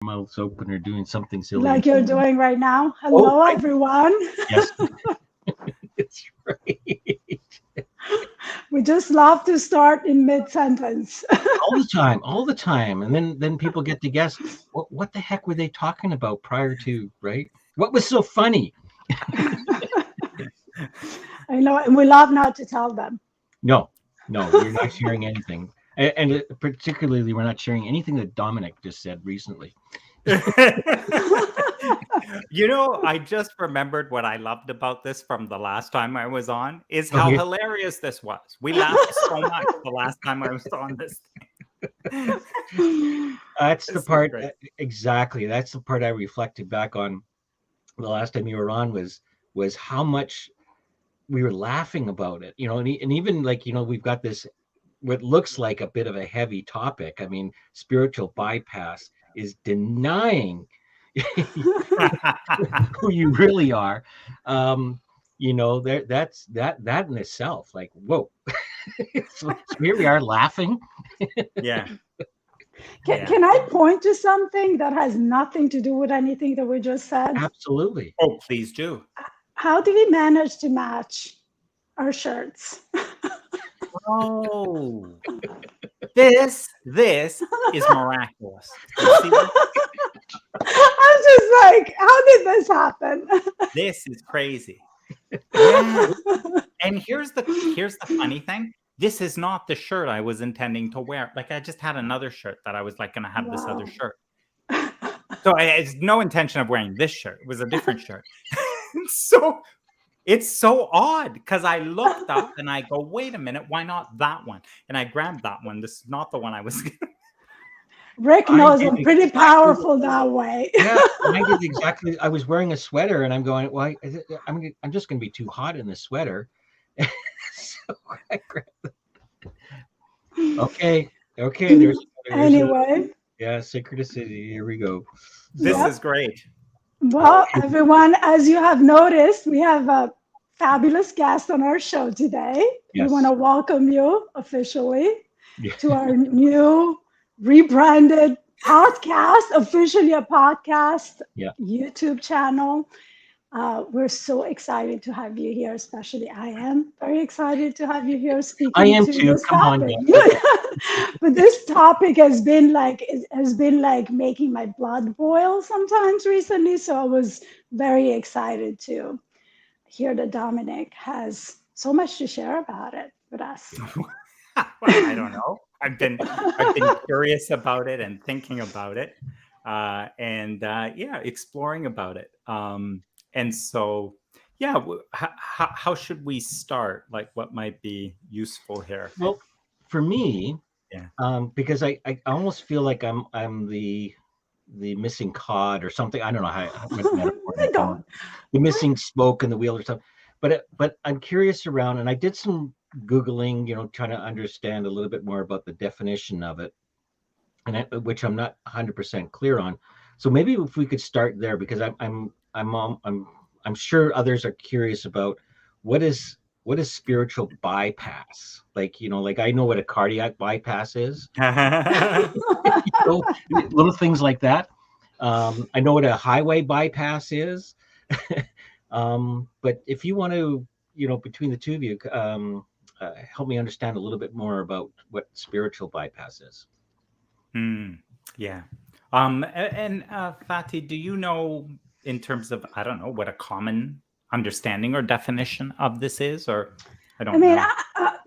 mouths open or doing something silly. Like you're doing right now. Oh, Hello, everyone. yes, it's right. We just love to start in mid-sentence. All the time. And then people get to guess what the heck were they talking about prior to, right? What was so funny? I know, and we love not to tell them. No, no, we're not sharing anything. And particularly, we're not sharing anything that Dominic just said recently. I just remembered what I loved about this from the last time I was on is how Okay. hilarious this was. We laughed so much the last time I was on this thing. That's the This is part, great. exactly. That's the part I reflected back on the last time you were on was how much we were laughing about it, and even like, we've got this, what looks like a bit of a heavy topic. I mean, spiritual bypass is denying who you really are. That in itself, like, whoa. So here we are laughing. Yeah. Can I point to something that has nothing to do with anything that we just said? Absolutely. Oh, please do. How do we manage to match our shirts? Oh, this is miraculous. You see that? I'm just like, how did this happen? This is crazy. Yeah. And here's the funny thing. This is not the shirt I was intending to wear. Like, I just had another shirt that I was like going to have this other shirt. So it's no intention of wearing this shirt. It was a different shirt. So it's so odd because I looked up and I go, wait a minute, why not that one? And I grabbed that one. This is not the one I was. Rick knows I'm pretty powerful that way. Yeah, I did exactly. I was wearing a sweater, and I'm going, well, I'm just going to be too hot in this sweater. So I grabbed Okay. There's Anyway. synchronicity. Here we go. This is great. Well, everyone, as you have noticed, we have a fabulous guest on our show today. Yes. We want to welcome you officially Yeah. to our new rebranded podcast, officially a podcast, YouTube channel. We're so excited to have you here, especially I am very excited to have you here speaking. I am to too. this Come on, topic. But this topic has been like making my blood boil sometimes recently. So I was very excited to hear that Dominic has so much to share about it with us. Well, I don't know. I've been curious about it and thinking about it, and exploring about it. And so, how should we start? Like, what might be useful here? Well, for me, because I almost feel like I'm the missing cod or something. I don't know how the missing spoke in the wheel or something. But I'm curious around, and I did some Googling, trying to understand a little bit more about the definition of it, and which I'm not 100% clear on. So maybe if we could start there, because I'm sure others are curious about what is spiritual bypass. Like, like I know what a cardiac bypass is. Little things like that. I know what a highway bypass is. But if you want to, between the two of you, help me understand a little bit more about what spiritual bypass is. Yeah. And Fatí, do you know, in terms of, I don't know, what a common understanding or definition of this is, or I mean,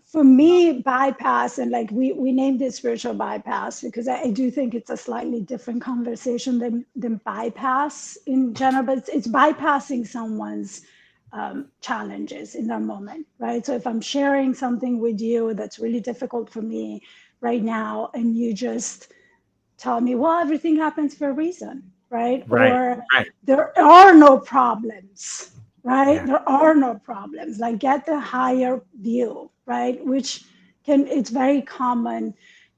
for me, bypass, and like we named it spiritual bypass because I do think it's a slightly different conversation than bypass in general, but it's bypassing someone's challenges in that moment, right? So if I'm sharing something with you that's really difficult for me right now, and you just tell me, well, everything happens for a reason, right? Or there are no problems, right? Yeah. There are no problems. Like, get the higher view, right? Which it's very common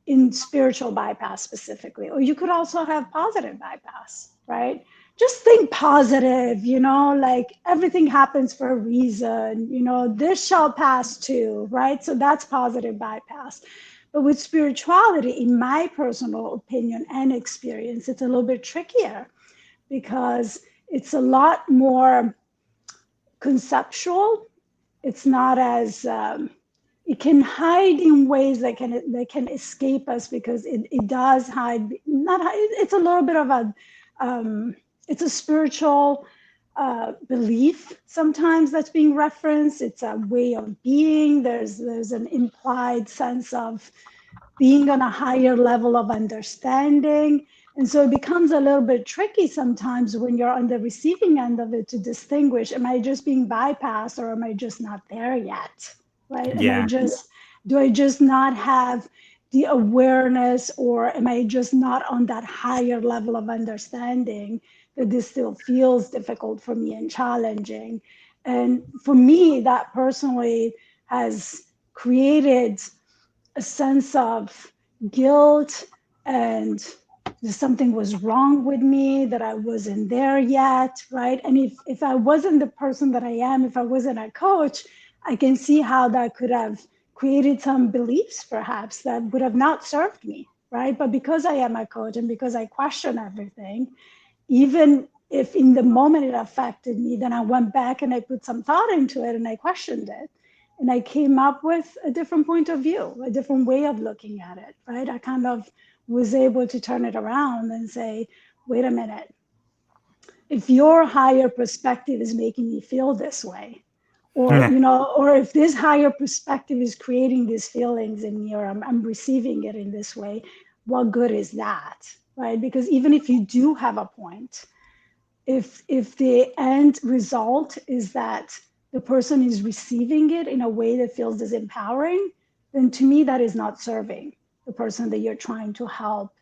in spiritual bypass specifically. Or you could also have positive bypass, right? Just think positive, like everything happens for a reason, this shall pass too, right? So that's positive bypass. But with spirituality, in my personal opinion and experience, it's a little bit trickier because it's a lot more conceptual. It's not as it can hide in ways that can escape us, because it does hide. Not hide, it's a little bit of a it's a spiritual belief sometimes that's being referenced. It's a way of being. There's an implied sense of being on a higher level of understanding. And so it becomes a little bit tricky sometimes when you're on the receiving end of it to distinguish, am I just being bypassed, or am I just not there yet? Right? Yeah. Do I just not have the awareness, or am I just not on that higher level of understanding that this still feels difficult for me and challenging? And for me, that personally has created a sense of guilt, and something was wrong with me, that I wasn't there yet, right? And if I wasn't the person that I am, if I wasn't a coach, I can see how that could have created some beliefs perhaps that would have not served me, right? But because I am a coach and because I question everything, even if in the moment it affected me, then I went back and I put some thought into it and I questioned it. And I came up with a different point of view, a different way of looking at it, right? I kind of was able to turn it around and say, wait a minute, if your higher perspective is making me feel this way, or, or if this higher perspective is creating these feelings in me, or I'm receiving it in this way, what good is that, right? Because even if you do have a point, if the end result is that the person is receiving it in a way that feels disempowering, then to me, that is not serving the person that you're trying to help,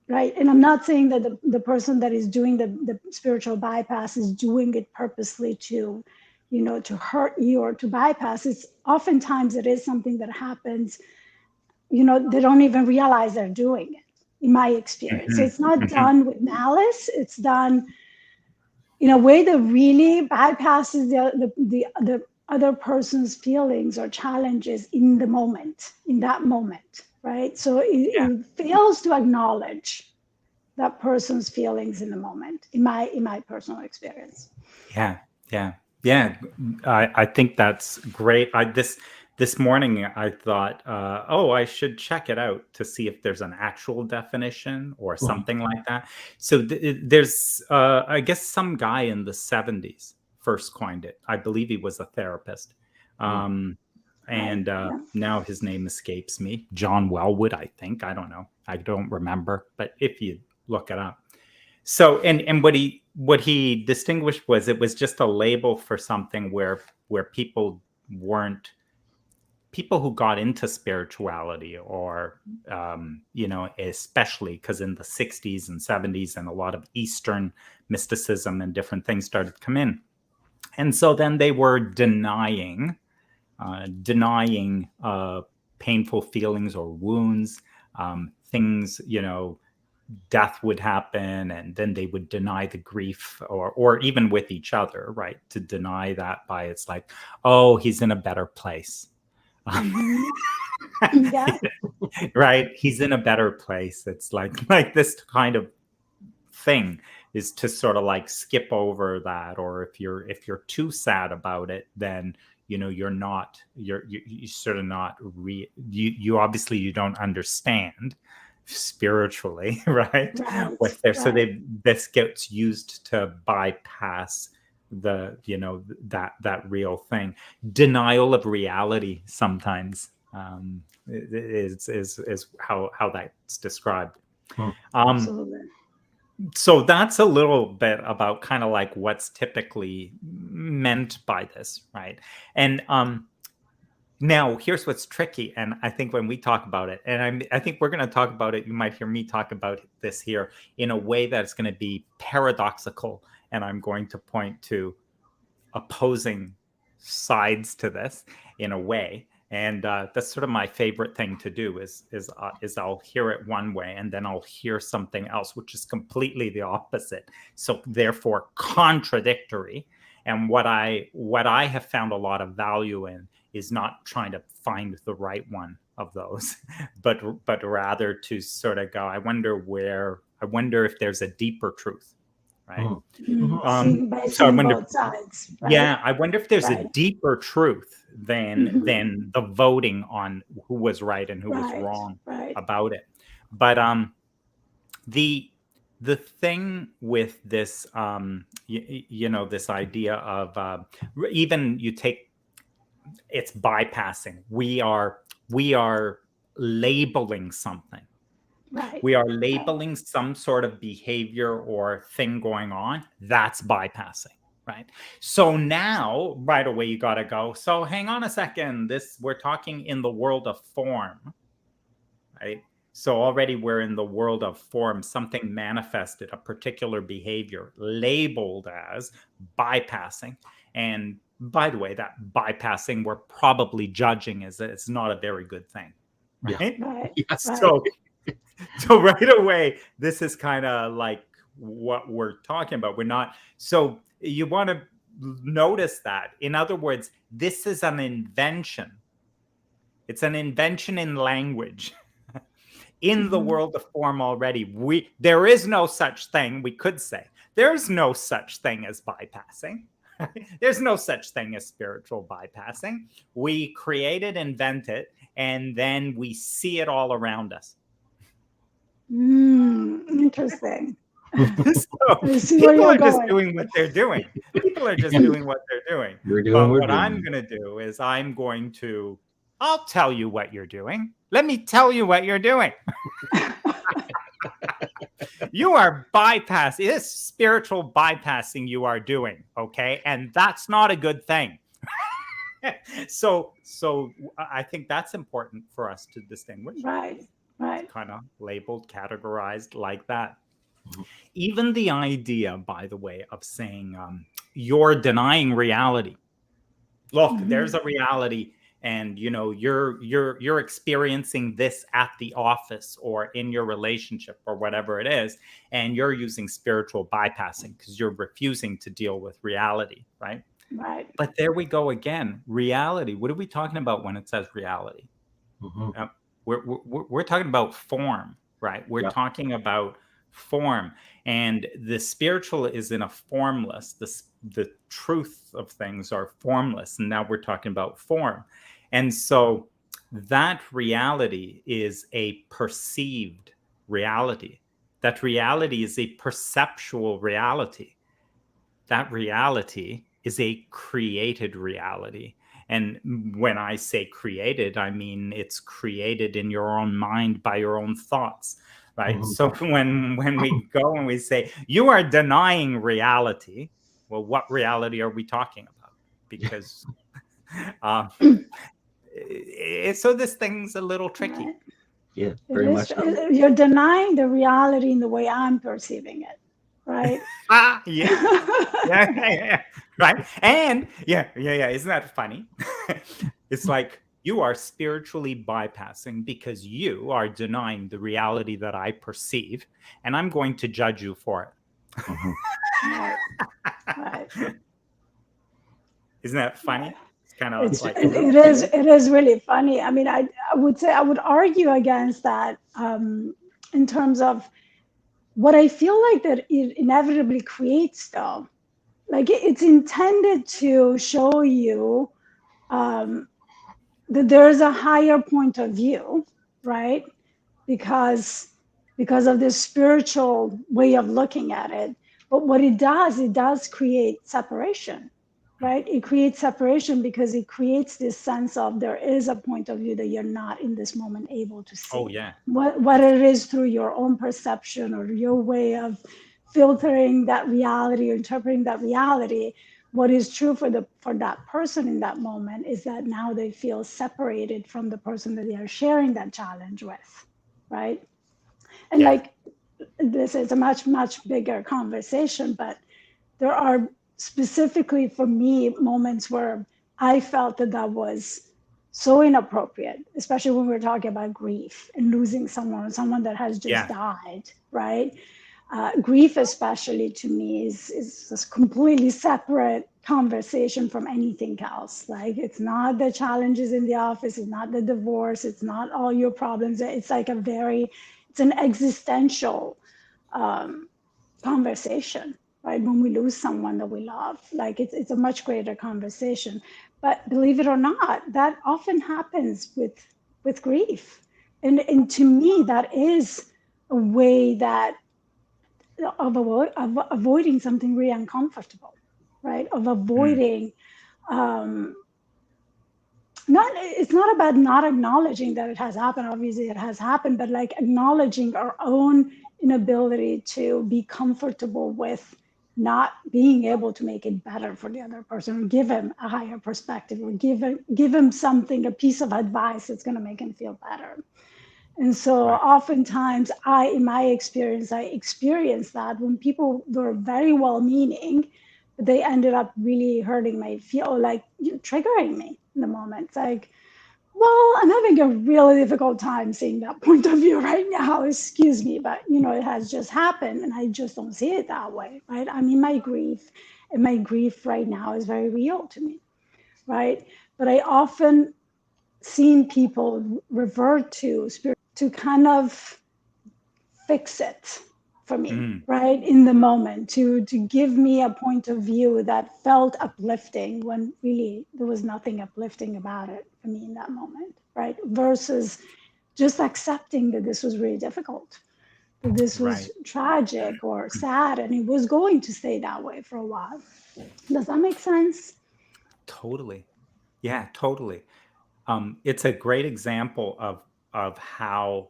right? And I'm not saying that the person that is doing the spiritual bypass is doing it purposely to, to hurt you or to bypass. It's oftentimes it is something that happens, they don't even realize they're doing it, in my experience. So it's not done with malice. It's done in a way that really bypasses the other person's feelings or challenges in the moment, in that moment, right? So it fails to acknowledge that person's feelings in the moment, in my personal experience. Yeah. I think that's great. This morning I thought, I should check it out to see if there's an actual definition or something like that. So there's, I guess, some guy in the 70s first coined it. I believe he was a therapist. And now his name escapes me. John Wellwood, I think. I don't know. I don't remember. But if you look it up. So, and what he distinguished was, it was just a label for something where people who got into spirituality, or, especially because in the 60s and 70s and a lot of Eastern mysticism and different things started to come in. And so then they were denying painful feelings or wounds, things, death would happen, and then they would deny the grief, or even with each other, right? To deny that by, it's like, oh, he's in a better place. Yeah. Right? He's in a better place. It's like this kind of thing is to sort of like skip over that. Or if you're too sad about it, then you're sort of not you obviously you don't understand spiritually, right? What's there. So this gets used to bypass the that real thing. Denial of reality sometimes is how that's described. Absolutely. So that's a little bit about kind of like what's typically meant by this, right? And now here's what's tricky, and I think when we talk about it, and I think we're going to talk about it, you might hear me talk about this here in a way that's going to be paradoxical, and I'm going to point to opposing sides to this in a way. And that's sort of my favorite thing to do is I'll hear it one way, and then I'll hear something else, which is completely the opposite. So therefore contradictory. And what I have found a lot of value in is not trying to find the right one of those, but rather to sort of go, I wonder if there's a deeper truth, right? Seeing by So I seeing wonder, both sides, right? yeah, I wonder if there's a Right. deeper truth than the voting on who was right and who was wrong about it. But the thing with this, this idea of even you take, it's bypassing. We are labeling something. Right. We are labeling some sort of behavior or thing going on. That's bypassing, right? So now, right away, you got to go. So hang on a second. We're talking in the world of form, right? So already we're in the world of form, something manifested, a particular behavior labeled as bypassing. And by the way, that bypassing we're probably judging as it's not a very good thing, right? Right. Yes. So right away, this is kind of like what we're talking about. We're not, so you want to notice that. In other words, this is an invention. It's an invention in language. In the world of form already, there is no such thing, we could say. There's no such thing as bypassing. There's no such thing as spiritual bypassing. We create it, invent it, and then we see it all around us. Interesting. So people are just doing what they're doing. People are just doing what they're doing. But what I'm going to do is I'll tell you what you're doing. Let me tell you what you're doing. You are bypassing. This spiritual bypassing you are doing, okay? And that's not a good thing. So I think that's important for us to distinguish. Right. Kind of labeled, categorized like that. Even the idea, by the way, of saying you're denying reality. Look, there's a reality, and you're experiencing this at the office or in your relationship or whatever it is, and you're using spiritual bypassing because you're refusing to deal with reality, right? Right. But there we go again. Reality. What are we talking about when it says reality? We're talking about form, right? We're talking about form, and the spiritual is in a formless. The truth of things are formless, and now we're talking about form. And so that reality is a perceived reality. That reality is a perceptual reality. That reality is a created reality. And when I say created, I mean it's created in your own mind by your own thoughts, right? So when we go and we say, you are denying reality, well, what reality are we talking about? Because so this thing's a little tricky. Right. Yeah, very much so. You're denying the reality in the way I'm perceiving it, right? Yeah. Right. And yeah. Isn't that funny? It's like you are spiritually bypassing because you are denying the reality that I perceive, and I'm going to judge you for it. Right. Isn't that funny? It's kind of like it is really funny. I mean, I would say I would argue against that in terms of what I feel like that it inevitably creates, though. Like it's intended to show you that there's a higher point of view, right? Because of this spiritual way of looking at it. But what it does create separation, right? It creates separation because it creates this sense of there is a point of view that you're not in this moment able to see. Oh, yeah. What it is through your own perception or your way of filtering that reality or interpreting that reality. What is true for that person in that moment is that now they feel separated from the person that they are sharing that challenge with, right? And like this is a much, much bigger conversation, but there are specifically for me moments where I felt that was so inappropriate, especially when we're talking about grief and losing someone that has just died, right? Grief, especially to me, is completely separate conversation from anything else. Like, it's not the challenges in the office, it's not the divorce, it's not all your problems. It's like it's an existential conversation, right? When we lose someone that we love, like it's a much greater conversation. But believe it or not, that often happens with grief. And to me, that is a way that of avoiding something really uncomfortable, right? Of avoiding, it's not about not acknowledging that it has happened. Obviously it has happened, but like acknowledging our own inability to be comfortable with not being able to make it better for the other person, or give him a higher perspective, or give him something, a piece of advice that's going to make him feel better. And so oftentimes in my experience, I experienced that when people were very well-meaning, but they ended up really hurting my feel, like triggering me in the moment. It's like, well, I'm having a really difficult time seeing that point of view right now, excuse me, but it has just happened and I just don't see it that way, right? I mean, my grief right now is very real to me, right? But I often seen people revert to spirit to kind of fix it for me, right? In the moment, to give me a point of view that felt uplifting when really there was nothing uplifting about it for me in that moment, right? Versus just accepting that this was really difficult, that this was tragic or sad, and it was going to stay that way for a while. Does that make sense? Totally. Yeah, totally. It's a great example of how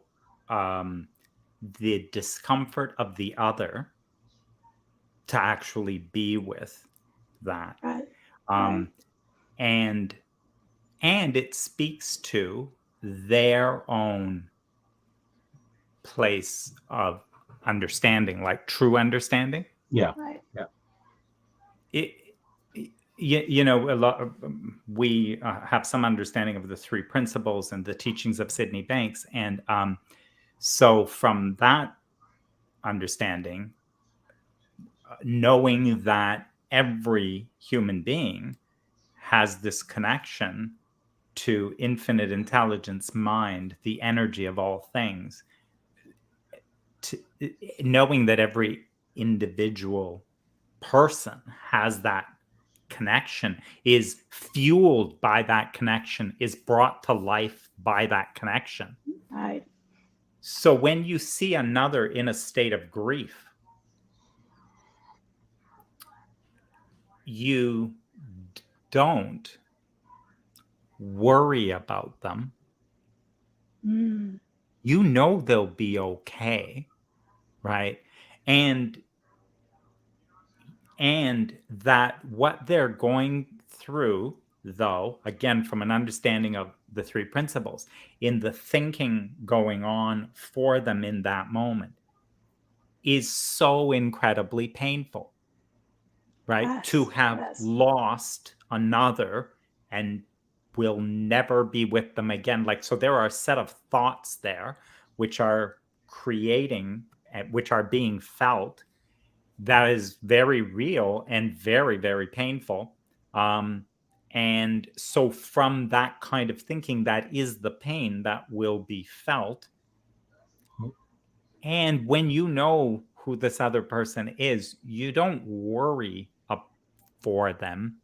the discomfort of the other to actually be with that. And it speaks to their own place of understanding, like true understanding. Yeah. We have some understanding of the three principles and the teachings of Sydney Banks. And so from that understanding, knowing that every human being has this connection to infinite intelligence, mind, the energy of all things, knowing that every individual person has that connection, is fueled by that connection, is brought to life by that connection. Right. So when you see another in a state of grief, you don't worry about them. You know they'll be okay, right? And that what they're going through, though, again, from an understanding of the three principles, in the thinking going on for them in that moment, is so incredibly painful, right? To have lost another and will never be with them again. Like, so there are a set of thoughts there which are creating, which are being felt, that is very real and very, very painful. And so from that kind of thinking, that is the pain that will be felt. And when you know who this other person is, you don't worry for them.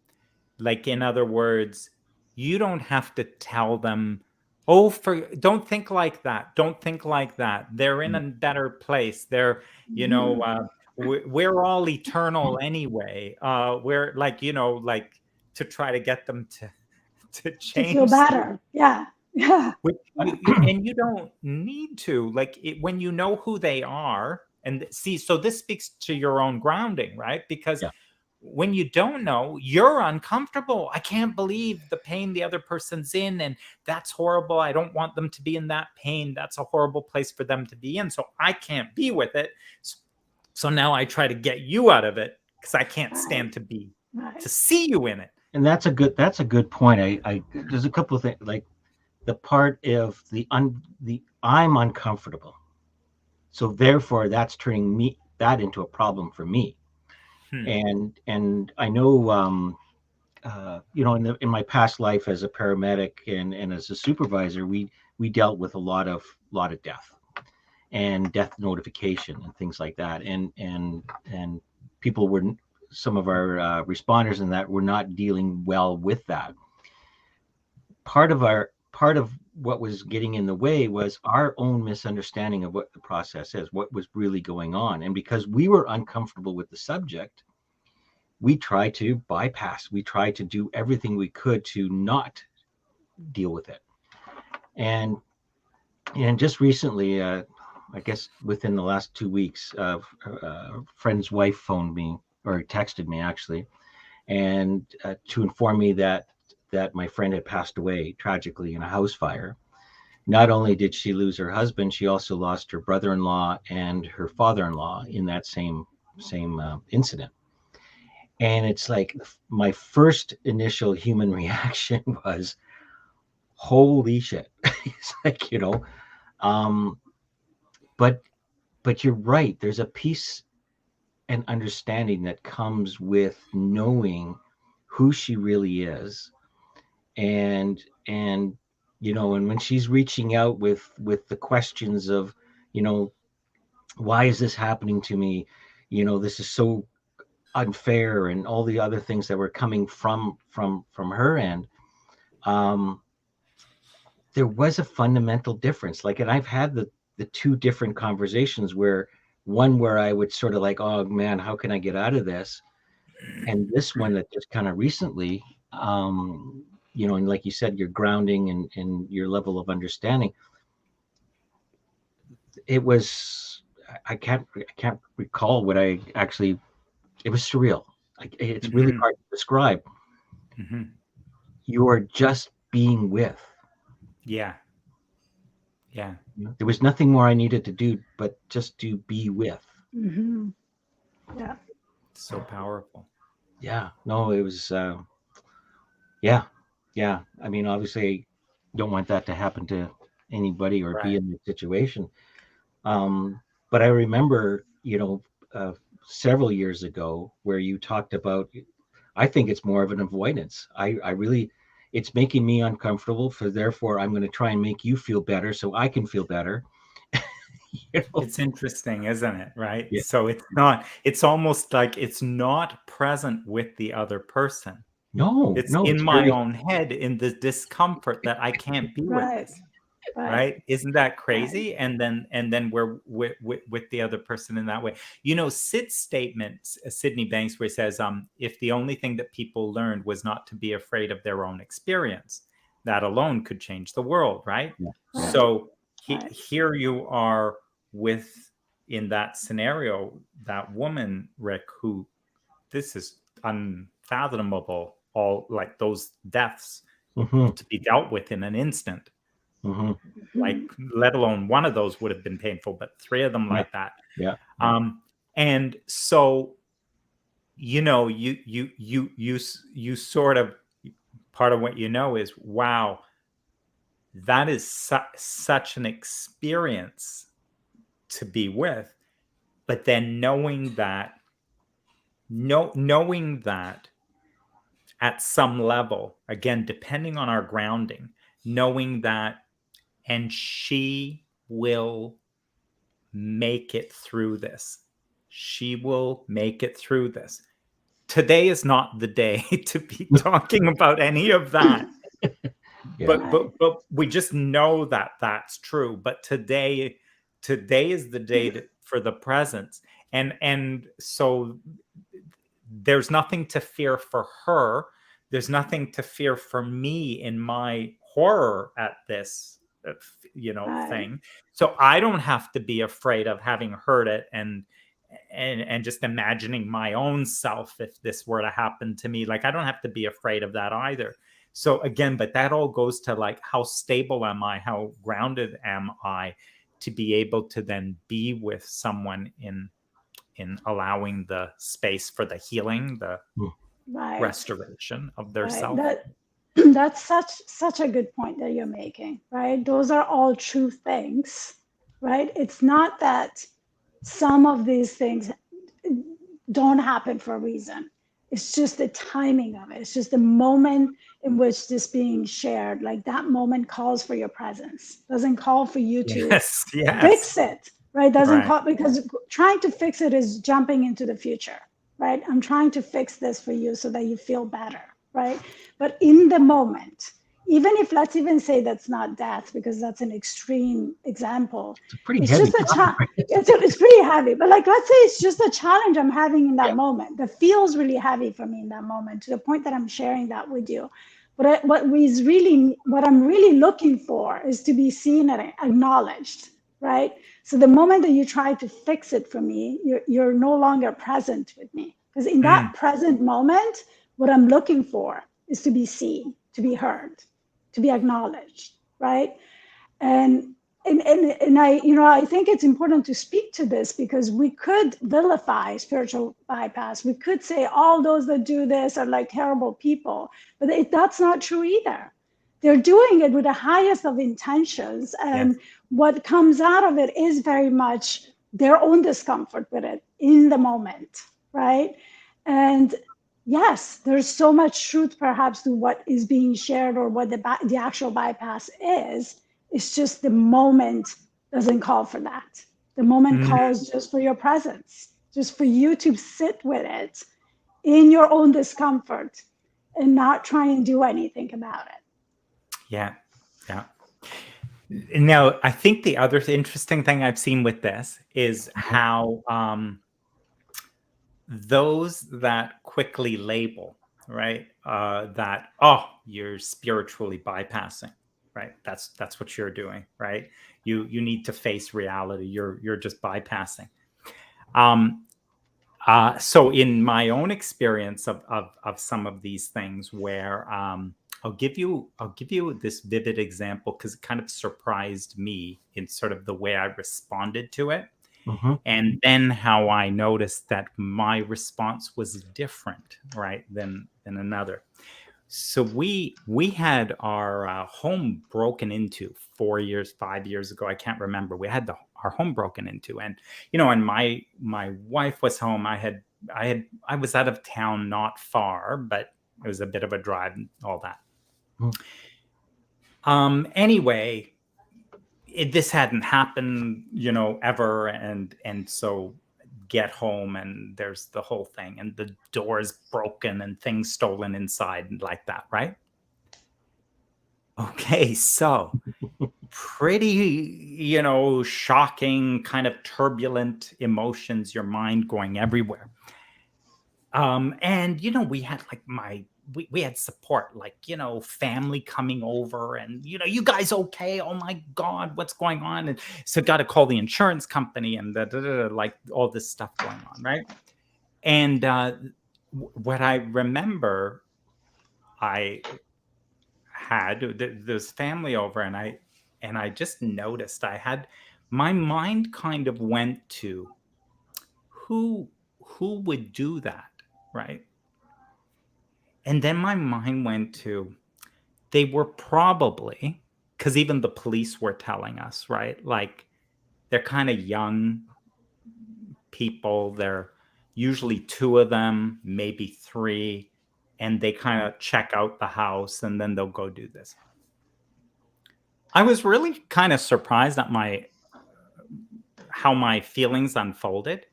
Like, in other words, you don't have to tell them, don't think like that. Don't think like that. They're in a better place. They're, we're all eternal anyway. We're like, like, to try to get them to change. To feel better. Yeah. And you don't need to, like, when you know who they are, and see, so this speaks to your own grounding, right? Because when you don't know, you're uncomfortable. I can't believe the pain the other person's in, and that's horrible. I don't want them to be in that pain. That's a horrible place for them to be in. So I can't be with it. So now I try to get you out of it because I can't stand to see you in it. And that's a good point. I there's a couple of things, like the part of the I'm uncomfortable, so therefore that's turning that into a problem for me. And I know, you know, in my past life as a paramedic and as a supervisor, we dealt with a lot of death and death notification and things like that, and people were, some of our responders in that were not dealing well with that. Part of what was getting in the way was our own misunderstanding of what the process is, what was really going on. And because we were uncomfortable with the subject, we tried to bypass, we tried to do everything we could to not deal with it. And just recently, I guess within the last 2 weeks, a friend's wife phoned me, or texted me actually, and to inform me that my friend had passed away tragically in a house fire. Not only did she lose her husband, she also lost her brother-in-law and her father-in-law in that same incident. And it's like my first initial human reaction was, holy shit. It's like, you know, but you're right. There's a peace and understanding that comes with knowing who she really is. And you know, and when she's reaching out with the questions of, you know, why is this happening to me? You know, this is so unfair, and all the other things that were coming from her end. There was a fundamental difference. Like, and I've had the two different conversations, where one where I would sort of like, oh man, how can I get out of this? And this one that just kind of recently, you know, and like you said, your grounding and your level of understanding, it was, I can't recall what I actually, it was surreal. Like, it's really hard to describe. You are just being with. Yeah. There was nothing more I needed to do but just to be with. Yeah. So powerful. Yeah. No, it was, yeah. I mean, obviously, don't want that to happen to anybody or be in the situation. But I remember, you know, several years ago, where you talked about, I think it's more of an avoidance. I really, it's making me uncomfortable, for therefore I'm going to try and make you feel better so I can feel better. You know? It's interesting, isn't it? Right. Yeah. So it's almost like it's not present with the other person. No, it's in my own head, in the discomfort that I can't be with this. Right. Isn't that crazy? And then we're with the other person in that way. You know, Sid's statement, Sydney Banks, where he says, if the only thing that people learned was not to be afraid of their own experience, that alone could change the world. Right. Yeah. So here you are with, in that scenario, that woman, Rick, who, this is unfathomable, all like those deaths to be dealt with in an instant. Like, let alone one of those would have been painful, but three of them like that. Yeah. And so, you know, you sort of, part of what you know is, wow, that is such an experience to be with. But then knowing that at some level, again, depending on our grounding, knowing that, and she will make it through this. She will make it through this. Today is not the day to be talking about any of that. But we just know that that's true. But today is the day for the presence. And so there's nothing to fear for her. There's nothing to fear for me in my horror at this, you know, thing. So I don't have to be afraid of having heard it and just imagining my own self if this were to happen to me. Like, I don't have to be afraid of that either. So again, but that all goes to, like, how stable am I? How grounded am I to be able to then be with someone in allowing the space for the healing, the restoration of their self. That's such a good point that you're making, right? Those are all true things, right? It's not that some of these things, don't happen for a reason. It's just the timing of it. It's just the moment in which this being shared, like that moment calls for your presence, doesn't call for you to fix it, right? Doesn't call, because trying to fix it is jumping into the future, right? I'm trying to fix this for you so that you feel better, right? But in the moment, even if, let's even say that's not death, because that's an extreme example. It's pretty heavy. Just it's pretty heavy. But like, let's say it's just a challenge I'm having in that moment that feels really heavy for me in that moment, to the point that I'm sharing that with you. But what I'm really looking for is to be seen and acknowledged, right? So the moment that you try to fix it for me, you're no longer present with me. Because in that present moment, what I'm looking for is to be seen, to be heard, to be acknowledged, right? And I think it's important to speak to this, because we could vilify spiritual bypass. We could say all those that do this are like terrible people, but that's not true either. They're doing it with the highest of intentions, and what comes out of it is very much their own discomfort with it in the moment, right? And yes, there's so much truth perhaps to what is being shared or what the actual bypass is. It's just the moment doesn't call for that. The moment calls just for your presence, just for you to sit with it in your own discomfort and not try and do anything about it. Yeah. Now, I think the other interesting thing I've seen with this is how those that quickly label, right, that, you're spiritually bypassing, right? That's what you're doing, right? You need to face reality. You're just bypassing. So in my own experience of some of these things, where I'll give you this vivid example, because it kind of surprised me in sort of the way I responded to it. And then how I noticed that my response was different, right, than another. So we had our home broken into 4 years, 5 years ago. I can't remember. We had our home broken into, and and my wife was home. I was out of town, not far, but it was a bit of a drive and all that. Anyway, this hadn't happened, ever, and so get home, and there's the whole thing, and the door's broken and things stolen inside and like that, right? Okay, so pretty, shocking, kind of turbulent emotions, your mind going everywhere. And we had like we had support, like, family coming over, and, you guys okay? Oh my God, what's going on? And so got to call the insurance company, and like all this stuff going on, right? And what I remember, I had this family over, and I just noticed my mind kind of went to who would do that, right? And then my mind went to, they were probably, because even the police were telling us, right? Like, they're kind of young people. They're usually 2 of them, maybe 3, and they kind of check out the house, and then they'll go do this. I was really kind of surprised at how my feelings unfolded.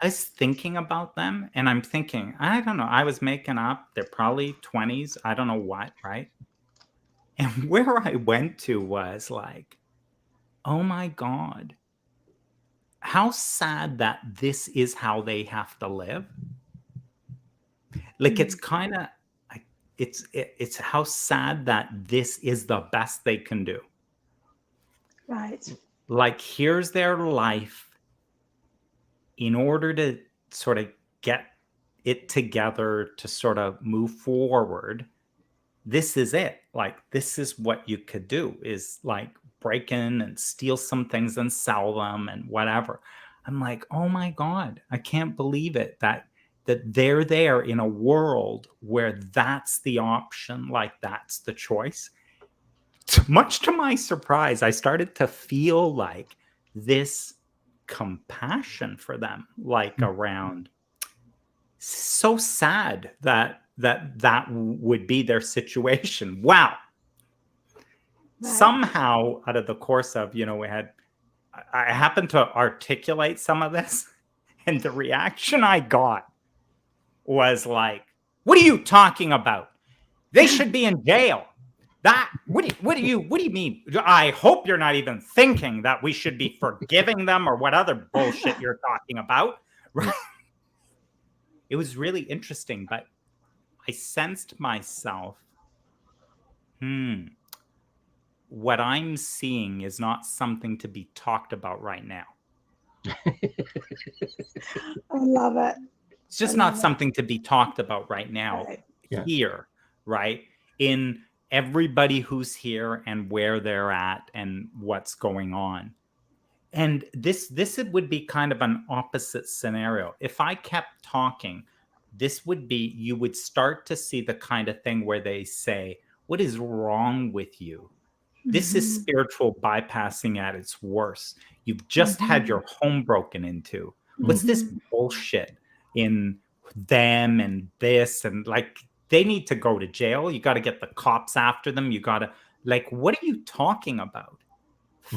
I was thinking about them, and I'm thinking, I don't know, I was making up, they're probably 20s, I don't know what, right? And where I went to was like, oh my God, how sad that this is how they have to live. Like, it's kind of, it's how sad that this is the best they can do. Right. Like, here's their life. In order to sort of get it together to sort of move forward, this is it. Like, this is what you could do, is like break in and steal some things and sell them and whatever. I'm like, oh my God, I can't believe it that they're there in a world where that's the option, like that's the choice. Much to my surprise, I started to feel like this compassion for them, like around, so sad that would be their situation. Wow. Right. Somehow out of the course of, I happened to articulate some of this, and the reaction I got was like, what are you talking about? They should be in jail. What do you mean? I hope you're not even thinking that we should be forgiving them or what other bullshit you're talking about. Right? It was really interesting, but I sensed myself, what I'm seeing is not something to be talked about right now. I love it. It's just not something to be talked about right now, here, right? In everybody who's here and where they're at and what's going on. And this would be kind of an opposite scenario. If I kept talking, this would be, you would start to see the kind of thing where they say, what is wrong with you? This is spiritual bypassing at its worst. You've just had your home broken into. What's this bullshit in them and this? And like, they need to go to jail. You got to get the cops after them. You got to, like, what are you talking about?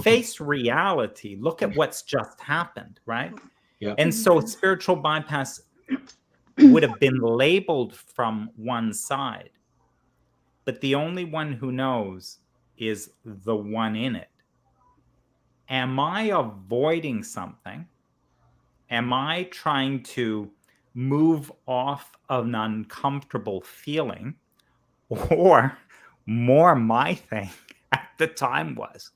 Face reality. Look at what's just happened, right? Yeah. And so spiritual bypass would have been labeled from one side, but the only one who knows is the one in it. Am I avoiding something? Am I trying to move off of an uncomfortable feeling? Or more, my thing at the time was,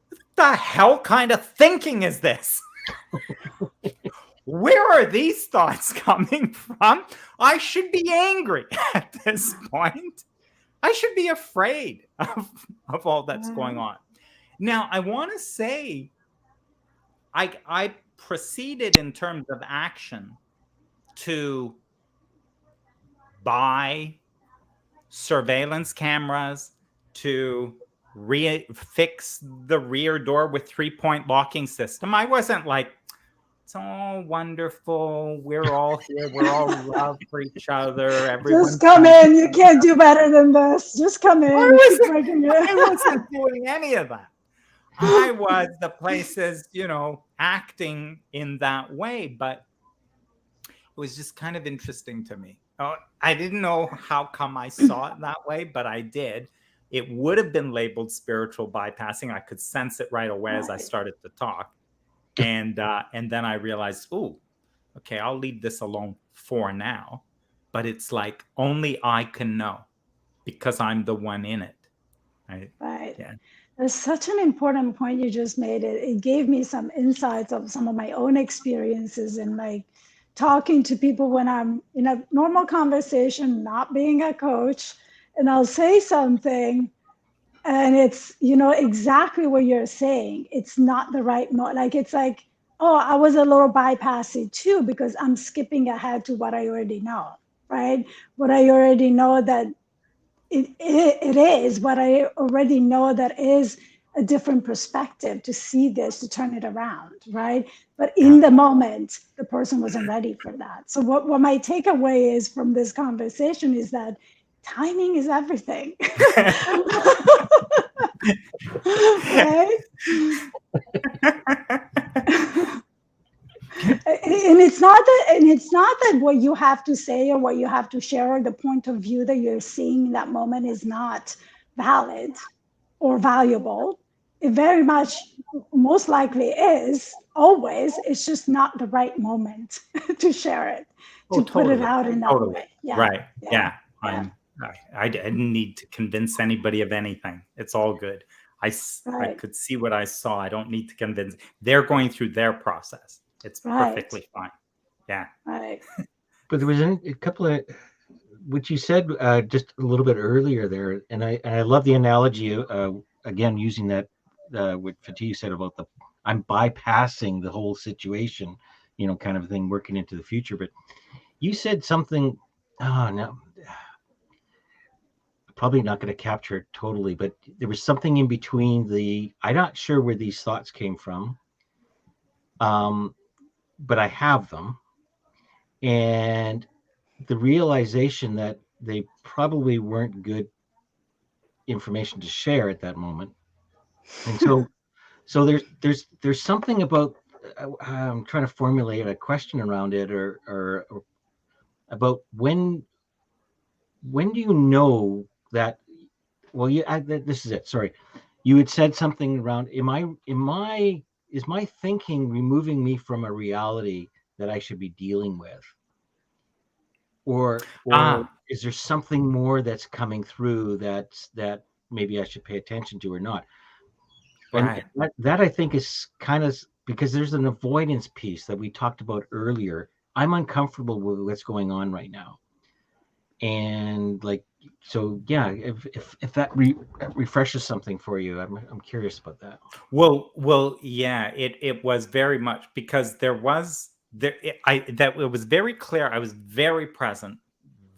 what the hell kind of thinking is this? Where are these thoughts coming from? I should be angry at this point. I should be afraid of all that's going on. Now, I want to say, I proceeded in terms of action to buy surveillance cameras, to fix the rear door with 3-point locking system. I wasn't like, it's all wonderful. We're all here. We're all love for each other. Just come in. You can't do better than this. Just come in. I wasn't doing any of that. I was the places, acting in that way. But it was just kind of interesting to me. I didn't know how come I saw it that way, but I did. It would have been labeled spiritual bypassing. I could sense it right away as I started to talk. And then I realized, okay, I'll leave this alone for now. But it's like only I can know because I'm the one in it. Right. Yeah. That's such an important point you just made. It gave me some insights of some of my own experiences and like talking to people when I'm in a normal conversation, not being a coach, and I'll say something. And it's, exactly what you're saying. It's not the right like, it's like, I was a little bypassy too, because I'm skipping ahead to what I already know, right? What I already know that it is, what I already know that is a different perspective to see this, to turn it around, right? But in the moment, the person wasn't ready for that. So what my takeaway is from this conversation is that timing is everything. Right? And it's not that what you have to say or what you have to share or the point of view that you're seeing in that moment is not valid or valuable. It very much most likely is always. It's just not the right moment to share it, to put it out in that way. Yeah. Right. Yeah. I didn't need to convince anybody of anything. It's all good. I could see what I saw. I don't need to convince. They're going through their process. It's perfectly fine. Yeah. Right. But there was a couple of, which you said just a little bit earlier there, and I love the analogy, again, using that, what Fatí said about I'm bypassing the whole situation, kind of thing, working into the future. But you said something, no, probably not going to capture it totally, but there was something in between I'm not sure where these thoughts came from, but I have them. and the realization that they probably weren't good information to share at that moment. And so there's something about, I'm trying to formulate a question around it, or about when do you know that, well, this is it. Sorry. You had said something around, is my thinking removing me from a reality that I should be dealing with? Or is there something more that's coming through that maybe I should pay attention to or not? And that I think is kind of, because there's an avoidance piece that we talked about earlier. I'm uncomfortable with what's going on right now. And like, so yeah, if that refreshes something for you, I'm curious about that. Well, yeah, it was very much, because it was very clear. I was very present,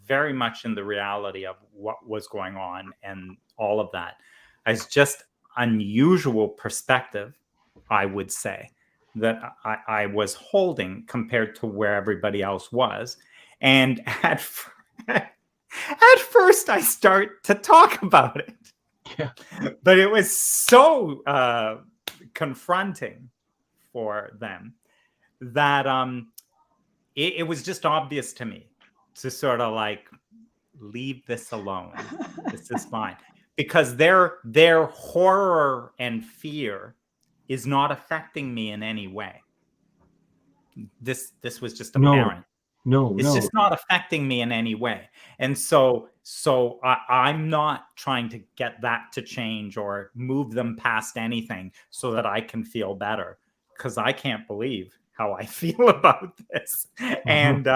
very much in the reality of what was going on and all of that. As just unusual perspective, I would say, that I was holding compared to where everybody else was. And at first I start to talk about it. Yeah. But it was so confronting for them that it was just obvious to me to sort of like, leave this alone. This is fine. Because their horror and fear is not affecting me in any way. This was just apparent. It's just not affecting me in any way. And so I'm not trying to get that to change or move them past anything so that I can feel better, because I can't believe how I feel about this. And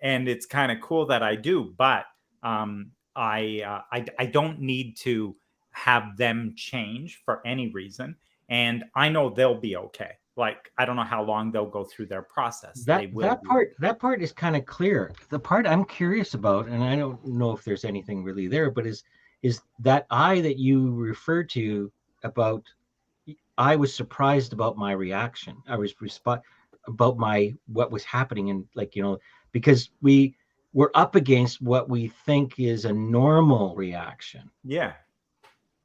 it's kind of cool that I do, but I don't need to have them change for any reason. And I know they'll be okay. Like, I don't know how long they'll go through their process. That part is kind of clear. The part I'm curious about, and I don't know if there's anything really there, but is that that you referred to about, I was surprised about my reaction. I was about what was happening, and like, because we're up against what we think is a normal reaction. Yeah.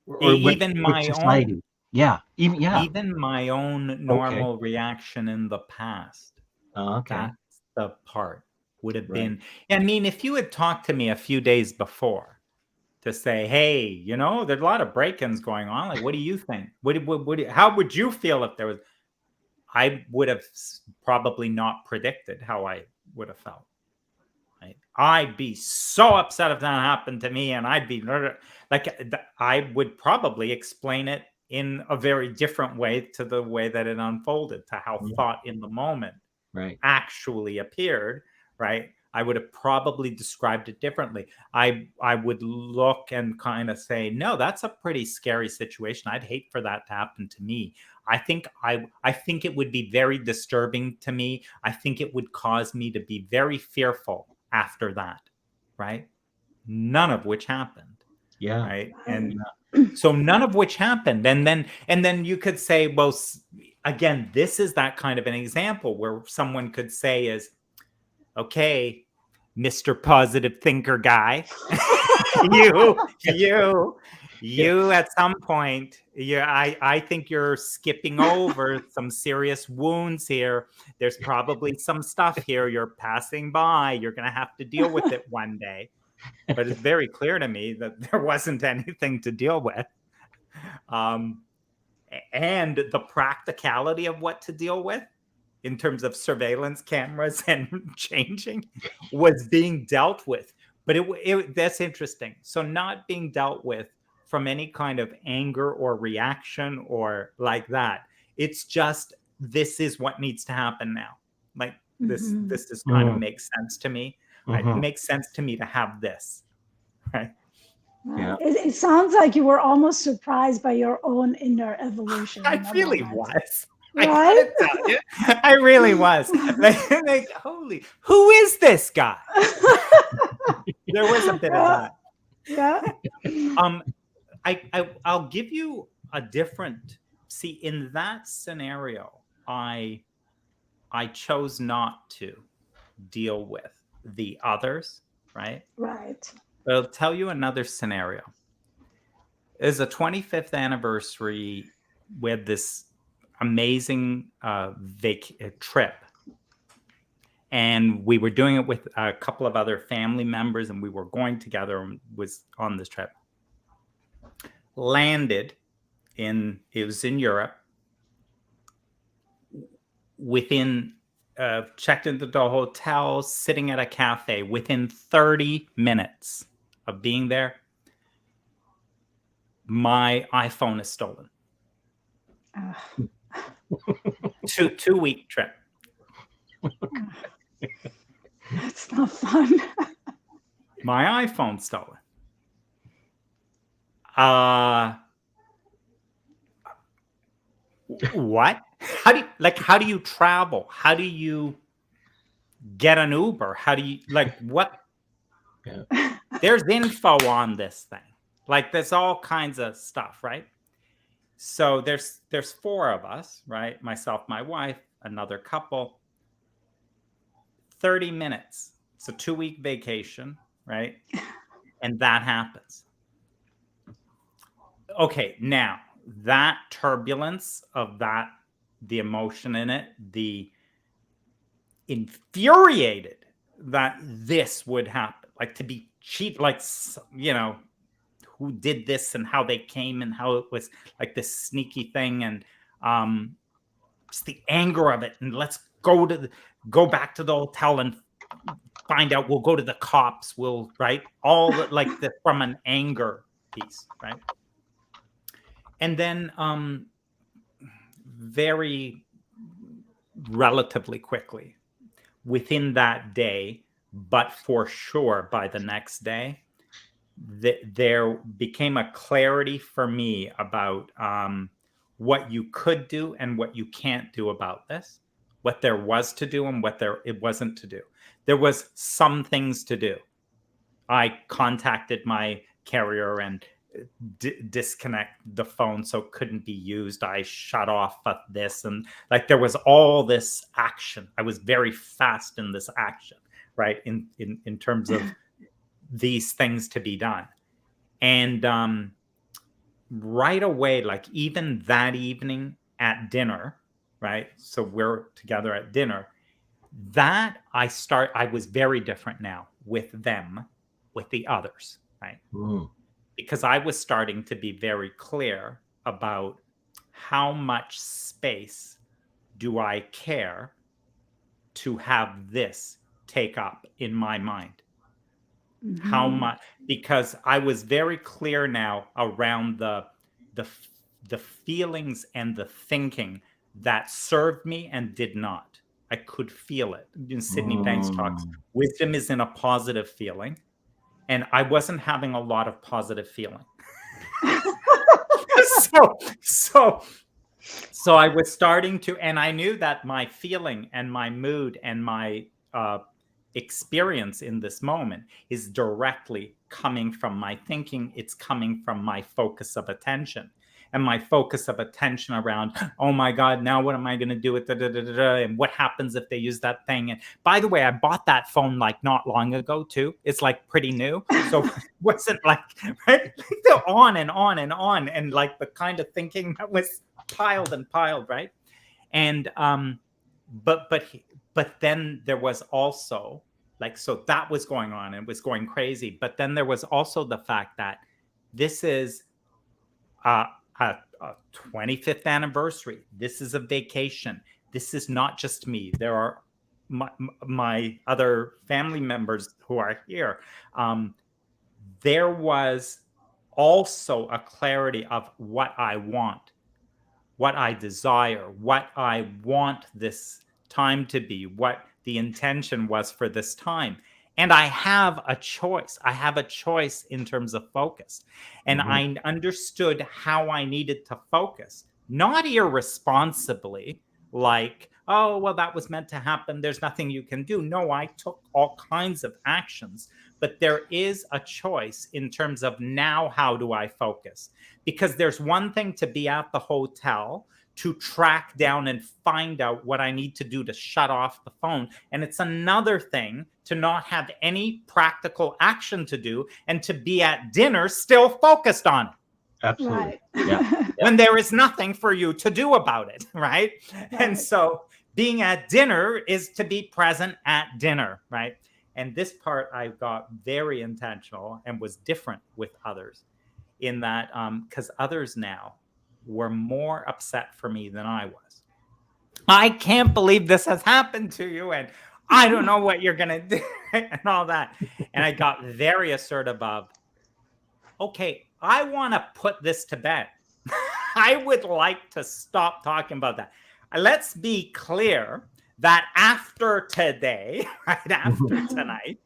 Or even my society. own. Yeah. Even my own normal reaction in the past. Okay. That's the part would have been. I mean, if you had talked to me a few days before to say, hey, there's a lot of break-ins going on. Like, what do you think? How would you feel if there was? I would have probably not predicted how I would have felt. Right? I'd be so upset if that happened to me, and I'd be like, I would probably explain it in a very different way to the way that it unfolded, to how thought in the moment actually appeared. Right? I would have probably described it differently. I would look and kind of say, no, that's a pretty scary situation. I'd hate for that to happen to me. I think it would be very disturbing to me. I think it would cause me to be very fearful after that. Right? None of which happened. Yeah. Right. And so none of which happened. And then you could say, well, again, this is that kind of an example where someone could say is, okay, Mr. Positive Thinker guy, you at some point, I think you're skipping over some serious wounds here. There's probably some stuff here you're passing by. You're going to have to deal with it one day. But it's very clear to me that there wasn't anything to deal with. And the practicality of what to deal with in terms of surveillance cameras and changing was being dealt with. But that's interesting. So not being dealt with from any kind of anger or reaction or like that. It's just, this is what needs to happen now. Like this is kind of makes sense to me. Right? It makes sense to me to have this. Right? Yeah. It sounds like you were almost surprised by your own inner evolution. I really was. Right? I gotta tell you, I really was. Like, holy, who is this guy? There was a bit of that. Yeah. I'll give you a different. See, in that scenario, I chose not to deal with the others, right? Right. But I'll tell you another scenario. It was a 25th anniversary. We had this amazing trip. And we were doing it with a couple of other family members, and we were going together and was on this trip. Landed it was in Europe. Checked into the hotel, sitting at a cafe. Within 30 minutes of being there, my iPhone is stolen. 2-week trip. That's not fun. My iPhone stolen. What? How do you travel? How do you get an Uber? How do you what? Yeah. There's info on this thing. There's all kinds of stuff, right? So there's 4 of us, right? Myself, my wife, another couple. 30 minutes. It's a 2-week vacation, right? And that happens. Okay, now that turbulence of that, the emotion in it, the infuriated that this would happen, to be cheap, who did this and how they came and how it was this sneaky thing, and just the anger of it. And let's go back to the hotel and find out. We'll go to the cops. Right? All from an anger piece, right? And then very relatively quickly within that day, but for sure by the next day, there became a clarity for me about what you could do and what you can't do about this, what there was to do and what it wasn't to do. There was some things to do. I contacted my carrier and disconnect the phone so it couldn't be used. I shut off this, and there was all this action. I was very fast in this action, right? In terms of these things to be done. And right away, even that evening at dinner, right? So we're together at dinner. That I was very different now with them, with the others, right? Mm. Because I was starting to be very clear about how much space do I care to have this take up in my mind. Mm-hmm. How much? Because I was very clear now around the feelings and the thinking that served me and did not. I could feel it. In Sydney Banks talks, wisdom is in a positive feeling. And I wasn't having a lot of positive feeling. So I was starting to, and I knew that my feeling and my mood and my experience in this moment is directly coming from my thinking. It's coming from my focus of attention. And my focus of attention around, oh my God, now what am I going to do with and what happens if they use that thing? And by the way, I bought that phone not long ago too. It's pretty new. So it wasn't right? On and on and on. And the kind of thinking that was piled and piled, right? And but then there was also so that was going on and it was going crazy. But then there was also the fact that this is a 25th anniversary. This is a vacation. This is not just me. There are my other family members who are here. There was also a clarity of what I want, what I desire, what I want this time to be, what the intention was for this time. And I have a choice. I have a choice in terms of focus. And I understood how I needed to focus, not irresponsibly, oh, well, that was meant to happen. There's nothing you can do. No, I took all kinds of actions. But there is a choice in terms of now, how do I focus? Because there's one thing to be at the hotel, to track down and find out what I need to do to shut off the phone. And it's another thing to not have any practical action to do and to be at dinner still focused on it. Absolutely. Right. Yeah. When there is nothing for you to do about it, right? And so being at dinner is to be present at dinner, right? And this part I got very intentional and was different with others in that because others now were more upset for me than I was. I can't believe this has happened to you, and I don't know what you're gonna do, and all that. And I got very assertive of, okay, I want to put this to bed. I would like to stop talking about that. Let's be clear that after today, right after tonight,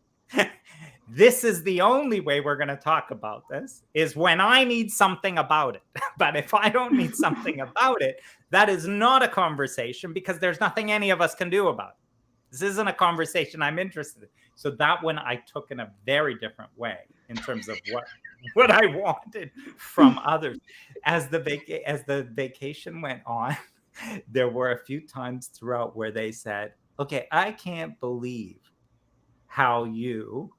this is the only way we're going to talk about this is when I need something about it. But if I don't need something about it, that is not a conversation because there's nothing any of us can do about it. This isn't a conversation I'm interested in. So that one I took in a very different way in terms of what I wanted from others. As the vacation went on, there were a few times throughout where they said, okay, I can't believe how you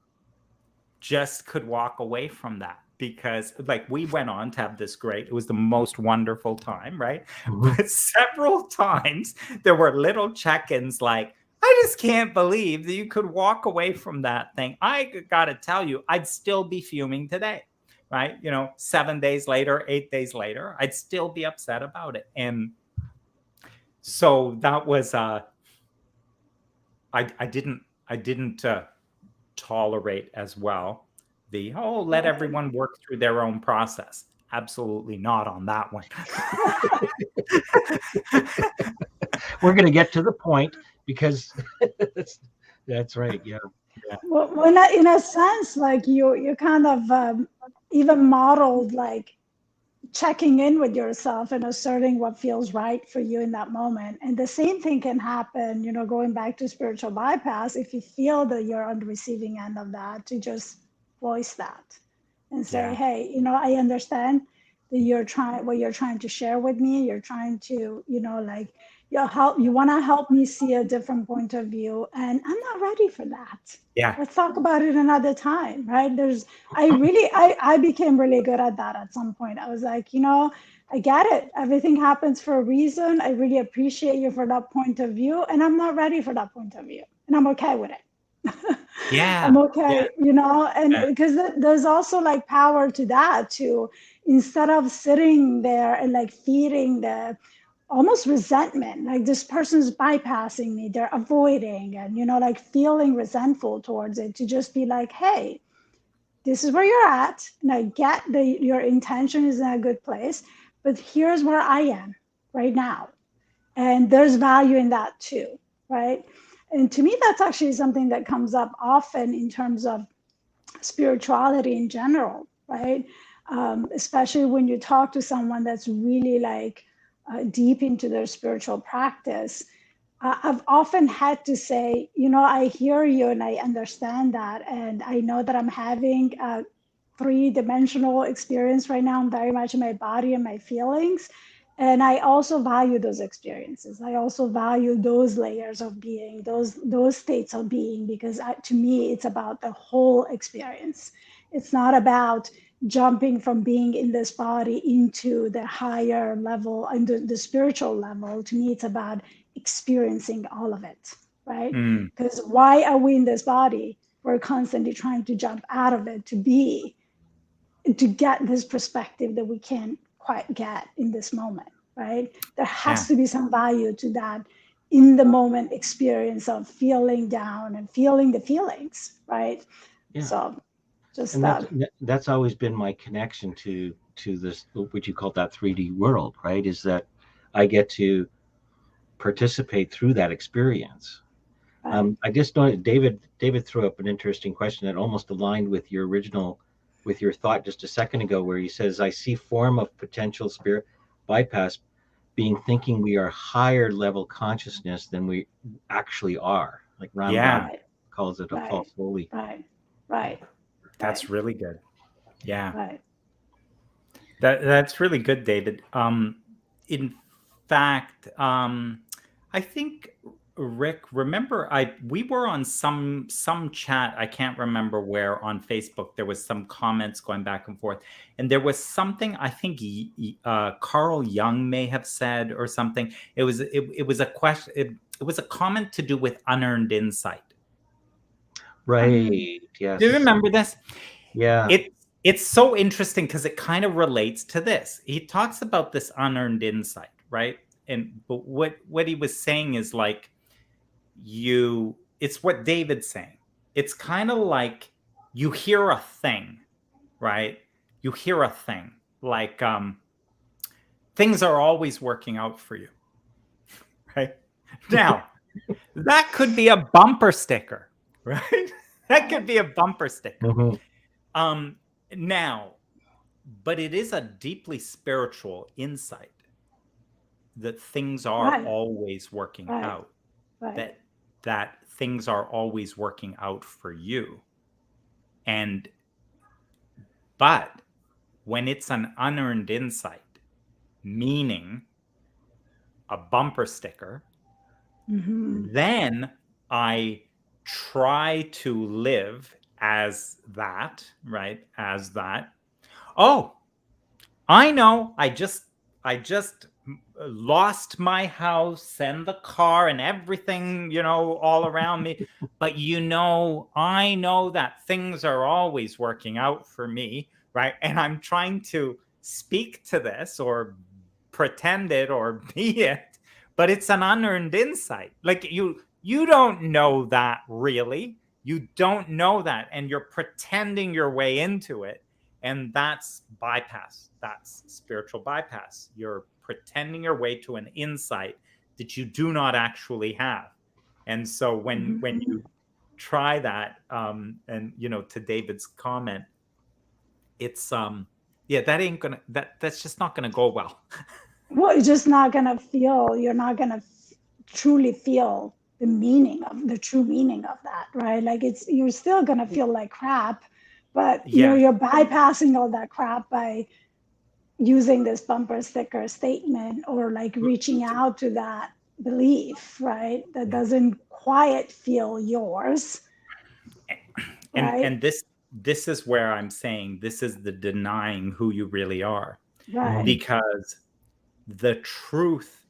just could walk away from that. Because like we went on to have this it was the most wonderful time, right? But several times there were little check-ins like, I just can't believe that you could walk away from that thing. I got to tell you, I'd still be fuming today, right? 7 days later, 8 days later, I'd still be upset about it. And so that was, I didn't tolerate as well let everyone work through their own process. Absolutely not on that one. We're going to get to the point because that's right. Yeah. Well, in a sense, like you kind of even modeled like checking in with yourself and asserting what feels right for you in that moment. And the same thing can happen, going back to spiritual bypass, if you feel that you're on the receiving end of that, to just voice that and say, hey, I understand that what you're trying to share with me. You're trying to, you want to help me see a different point of view, and I'm not ready for that. Yeah. Let's talk about it another time, right? I became really good at that at some point. I was like, I get it. Everything happens for a reason. I really appreciate you for that point of view, and I'm not ready for that point of view, and I'm okay with it. Yeah. I'm okay, and because there's also like power to that too. Instead of sitting there and like feeding the almost resentment, like this person's bypassing me, they're avoiding, and like feeling resentful towards it, to just be like, hey, this is where you're at, and I get that your intention is in a good place, but here's where I am right now, and there's value in that too, right? And to me, that's actually something that comes up often in terms of spirituality in general, right? Especially when you talk to someone that's really like deep into their spiritual practice. I've often had to say, I hear you and I understand that. And I know that I'm having a 3-dimensional experience right now. I'm very much in my body and my feelings. And I also value those experiences. I also value those layers of being, those states of being, because to me, it's about the whole experience. It's not about jumping from being in this body into the higher level and the spiritual level. To me, it's about experiencing all of it, right? Because why are we in this body? We're constantly trying to jump out of it to get this perspective that we can't quite get in this moment, right? There has to be some value to that in the moment experience of feeling down and feeling the feelings, right? Yeah. So just and that's always been my connection to this, what you call that 3D world, right? Is that I get to participate through that experience. Right. I just know David threw up an interesting question that almost aligned with your thought just a second ago, where he says, I see form of potential spirit bypass being thinking we are higher level consciousness than we actually are. Like Ram Dass calls it a false holy. Right. That's really good. Yeah. Right. That's really good, David. In fact, I think, Rick, remember we were on some chat, I can't remember where, on Facebook. There was some comments going back and forth, and there was something I think Carl Jung may have said or something. It was a question. It was a comment to do with unearned insight. Right. Yes. Do you remember this? Yeah. It's so interesting because it kind of relates to this. He talks about this unearned insight, right? But what he was saying is like, it's what David's saying. It's kind of like you hear a thing, right? You hear a thing like things are always working out for you, right? Now, that could be a bumper sticker, right? That could be a bumper sticker. Mm-hmm. Now, but it is a deeply spiritual insight that things are always working out. That things are always working out for you. But when it's an unearned insight, meaning a bumper sticker, then I try to live as that, right? As that. Oh, I know. I just lost my house and the car and everything, all around me. But I know that things are always working out for me, right? And I'm trying to speak to this or pretend it or be it, but it's an unearned insight. Like you don't know that really. You don't know that, and you're pretending your way into it. And that's bypass. That's spiritual bypass. You're pretending your way to an insight that you do not actually have. And so when you try that, and to David's comment, it's that's just not gonna go well. Well, you're just not gonna feel. You're not gonna truly feel the true meaning of that, right? Like you're still gonna feel like crap. But you're bypassing all that crap by using this bumper sticker statement or like reaching out to that belief, right? That doesn't quite feel yours. Right? And this is where I'm saying this is the denying who you really are. Right. Because the truth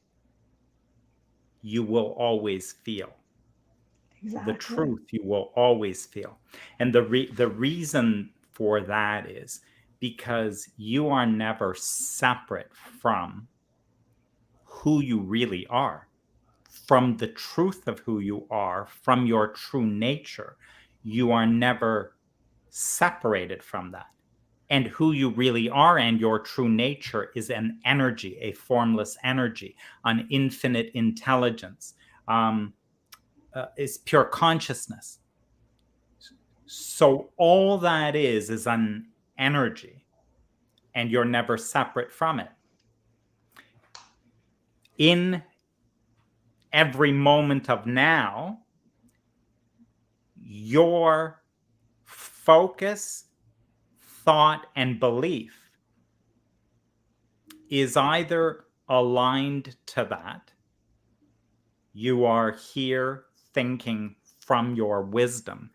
you will always feel. Exactly. The truth you will always feel. And the reason for that is because you are never separate from who you really are, from the truth of who you are, from your true nature. You are never separated from that. And who you really are and your true nature is an energy, a formless energy, an infinite intelligence. Is pure consciousness. So all that is an energy, and you're never separate from it. In every moment of now, your focus, thought, and belief is either aligned to that. You are here thinking from your wisdom.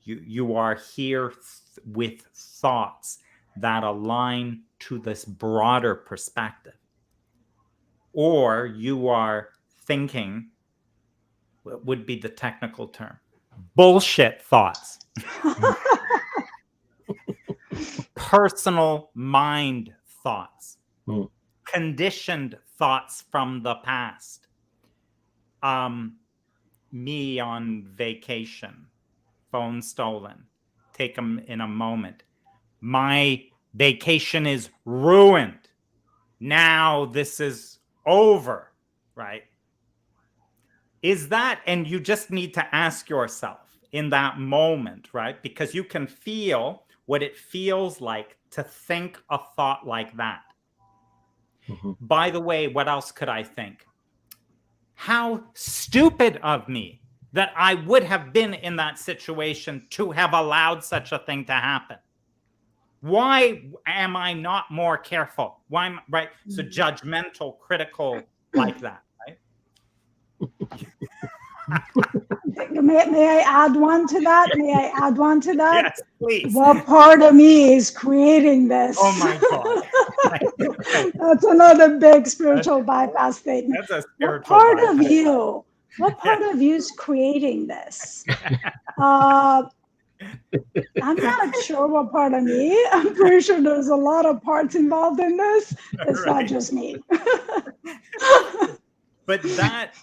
You are here with thoughts that align to this broader perspective. Or you are thinking, what would be the technical term? Bullshit thoughts. Personal mind thoughts. Conditioned thoughts from the past. Me on vacation, phone stolen, take them in a moment. My vacation is ruined. Now this is over, right? Is that, and you just need to ask yourself in that moment, right? Because you can feel what it feels like to think a thought like that. By the way, what else could I think? How stupid of me that I would have been in that situation to have allowed such a thing to happen. Why am I not more careful? Why, right? So judgmental, critical like that, right? May I add one to that? May I add one to that? Yes, please. What part of me is creating this? Oh my God. That's another big spiritual bypass statement. That's a spiritual What part bypass. of you? What part of you is creating this? I'm not sure what part of me. I'm pretty sure there's a lot of parts involved in this. It's not just me. But that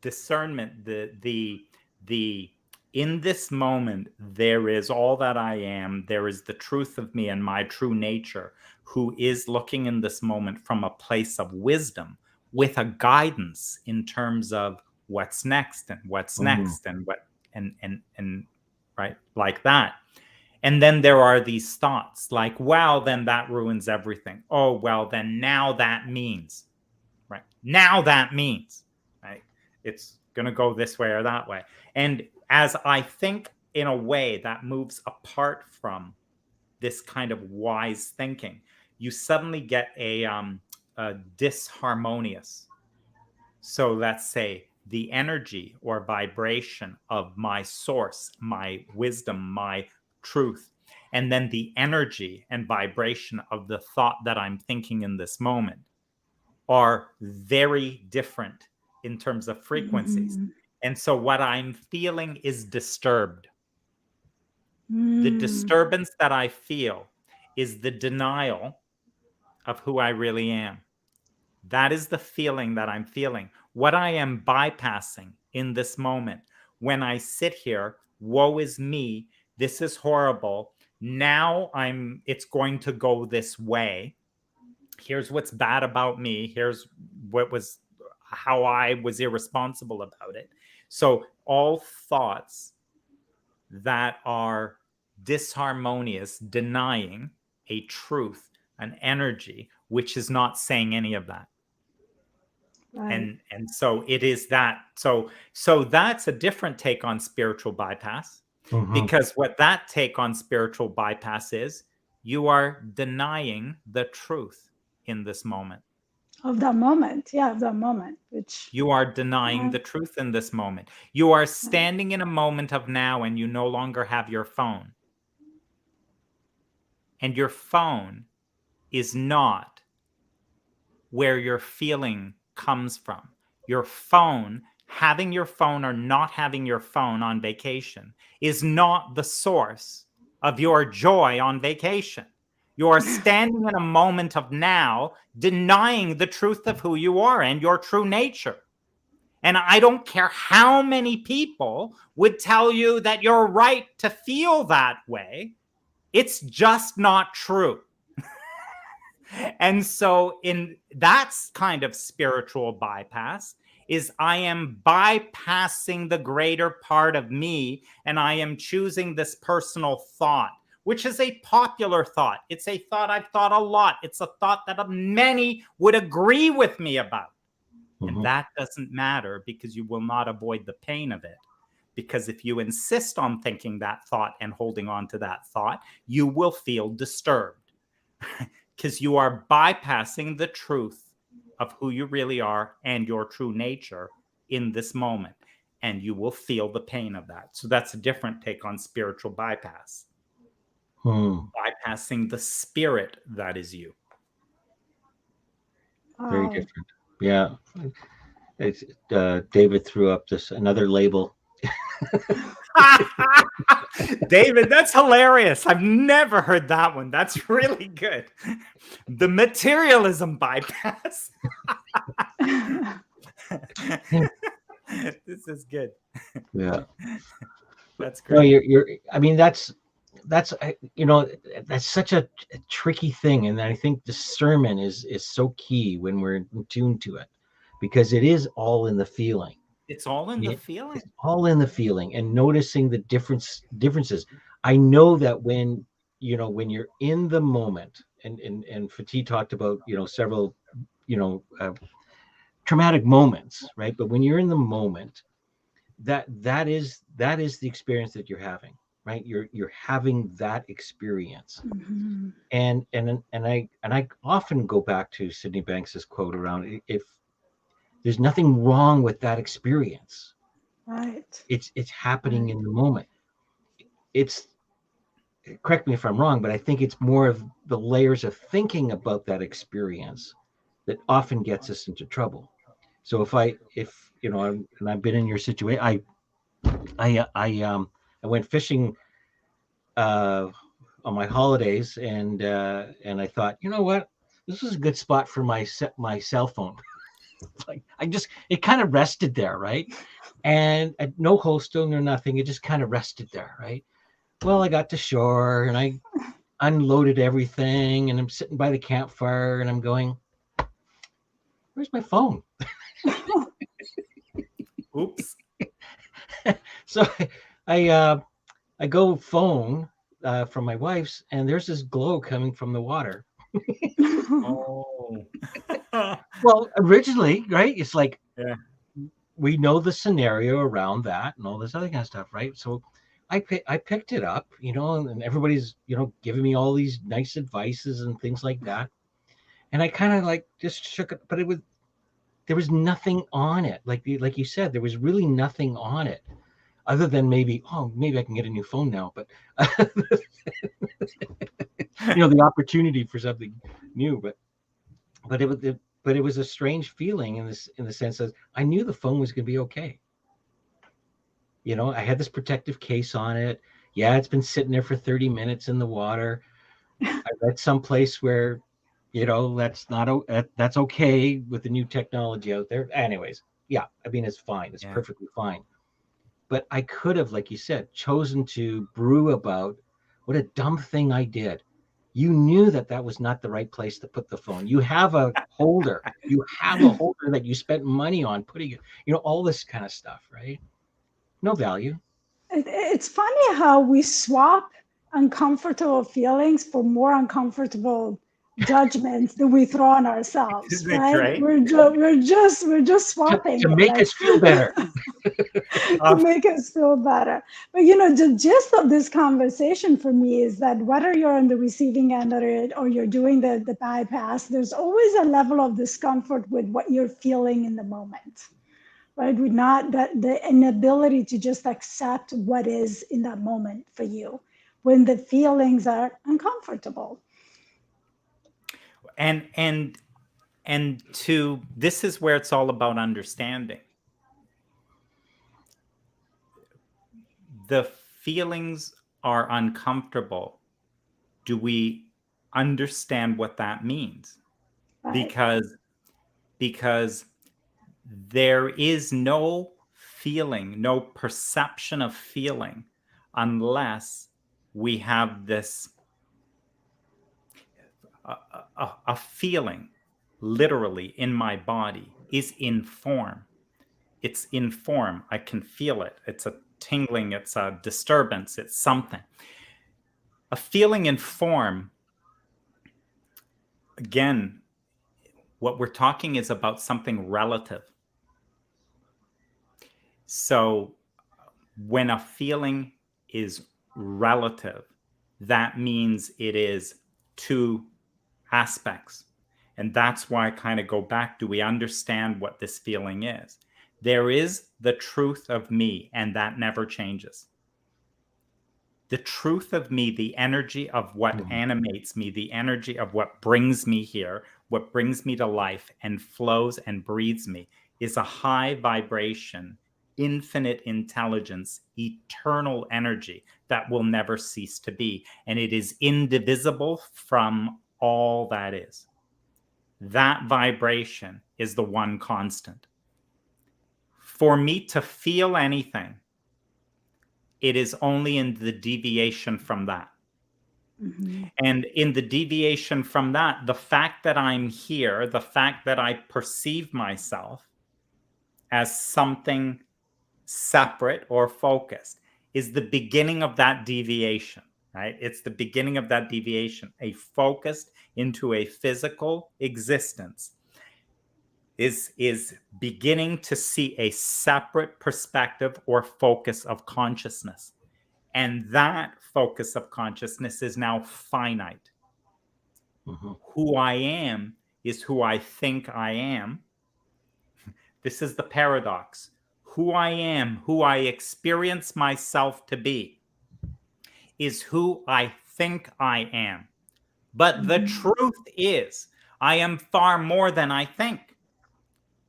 discernment, the in this moment, there is all that I am. There is the truth of me and my true nature, who is looking in this moment from a place of wisdom with a guidance in terms of what's next and what's next and what and right, like that. And then there are these thoughts like, wow, then that ruins everything. Oh, well, then now that means, right? Now that means, right? It's going to go this way or that way. And as I think in a way that moves apart from this kind of wise thinking, you suddenly get a disharmonious. So let's say the energy or vibration of my source, my wisdom, my truth, and then the energy and vibration of the thought that I'm thinking in this moment are very different in terms of frequencies. And so what I'm feeling is disturbed. The disturbance that I feel is the denial of who I really am. That is the feeling that I'm feeling. What I am bypassing in this moment, when I sit here, woe is me, this is horrible. Now it's going to go this way. Here's what's bad about me. Here's how I was irresponsible about it. So all thoughts that are disharmonious, denying a truth, an energy, which is not saying any of that. Right. And so it is that. So that's a different take on spiritual bypass, because what that take on spiritual bypass is, you are denying the truth in this moment. Of that moment. Yeah, of that moment. Which you are denying the truth in this moment. You are standing in a moment of now and you no longer have your phone. And your phone is not where your feeling comes from. Your phone, having your phone or not having your phone on vacation, is not the source of your joy on vacation. You are standing in a moment of now, denying the truth of who you are and your true nature. And I don't care how many people would tell you that you're right to feel that way. It's just not true. And so that's kind of spiritual bypass, is I am bypassing the greater part of me and I am choosing this personal thought, which is a popular thought. It's a thought I've thought a lot. It's a thought that many would agree with me about. And that doesn't matter, because you will not avoid the pain of it. Because if you insist on thinking that thought and holding on to that thought, you will feel disturbed. Because you are bypassing the truth of who you really are and your true nature in this moment. And you will feel the pain of that. So that's a different take on spiritual bypass. Bypassing the spirit that is you. Very different. Yeah. It's, David threw up another label. David, that's hilarious. I've never heard that one. That's really good. The materialism bypass. This is good. Yeah. That's great. No, I mean, that's such a tricky thing. And I think discernment is so key when we're in tune to it, because it is all in the feeling. It's all in the feeling. It's all in the feeling, and noticing the differences. I know that when you're in the moment, and Fatí talked about, several, traumatic moments, right? But when you're in the moment, that is the experience that you're having. right? You're having that experience. Mm-hmm. And I often go back to Sydney Banks's quote around, if there's nothing wrong with that experience, Right. it's happening in the moment. It's, correct me if I'm wrong, but I think it's more of the layers of thinking about that experience that often gets us into trouble. So if you know, and I've been in your situation, I went fishing uh, on my holidays, and I thought, you know what, this is a good spot for my cell phone. Like, it kind of rested there, right? And no hostel, no nothing. It just kind of rested there, right? Well, I got to shore and I unloaded everything, and I'm sitting by the campfire and I'm going, where's my phone? Oops. So I go phone from my wife's, and there's this glow coming from the water. Oh. Well, originally, right? It's like, Yeah. we know the scenario around that and all this other kind of stuff, right? So I picked it up, and everybody's, giving me all these nice advices and things like that. And I kind of like just shook it, but there was nothing on it. Like you said, there was really nothing on it other than maybe I can get a new phone now, but the opportunity for something new. But it was a strange feeling in the sense that I knew the phone was going to be okay. I had this protective case on it. Yeah, it's been sitting there for 30 minutes in the water. I read someplace where, that's okay with the new technology out there. Anyways, yeah, I mean, it's fine. It's perfectly fine. But I could have, like you said, chosen to brew about what a dumb thing I did. You knew that was not the right place to put the phone. You have a holder. You have a holder that you spent money on putting it, all this kind of stuff, right? No value. It's funny how we swap uncomfortable feelings for more uncomfortable judgments that we throw on ourselves, Isn't it right? great? We're just swapping to it, make us feel better. to make us feel better. But the gist of this conversation for me is that whether you're on the receiving end of it or you're doing the bypass, there's always a level of discomfort with what you're feeling in the moment. Right? With not that the inability to just accept what is in that moment for you when the feelings are uncomfortable. And this is where it's all about understanding. The feelings are uncomfortable. Do we understand what that means? Right. Because there is no feeling, no perception of feeling, unless we have this a feeling literally in my body is in form. It's in form. I can feel it. It's a tingling. It's a disturbance. It's something. A feeling in form, again, what we're talking is about something relative. So when a feeling is relative, that means it is two aspects. And that's why I kind of go back. Do we understand what this feeling is? There is the truth of me, and that never changes. The truth of me, the energy of what animates me, the energy of what brings me here, what brings me to life and flows and breathes me, is a high vibration, infinite intelligence, eternal energy that will never cease to be. And it is indivisible from all that is. That vibration is the one constant. For me to feel anything, it is only in the deviation from that. Mm-hmm. And in the deviation from that, the fact that I'm here, the fact that I perceive myself as something separate or focused, is the beginning of that deviation, right? It's the beginning of that deviation. A focused into a physical existence is beginning to see a separate perspective or focus of consciousness. And that focus of consciousness is now finite. Mm-hmm. Who I am is who I think I am. This is the paradox. Who I am, who I experience myself to be, is who I think I am. But the truth is, I am far more than I think.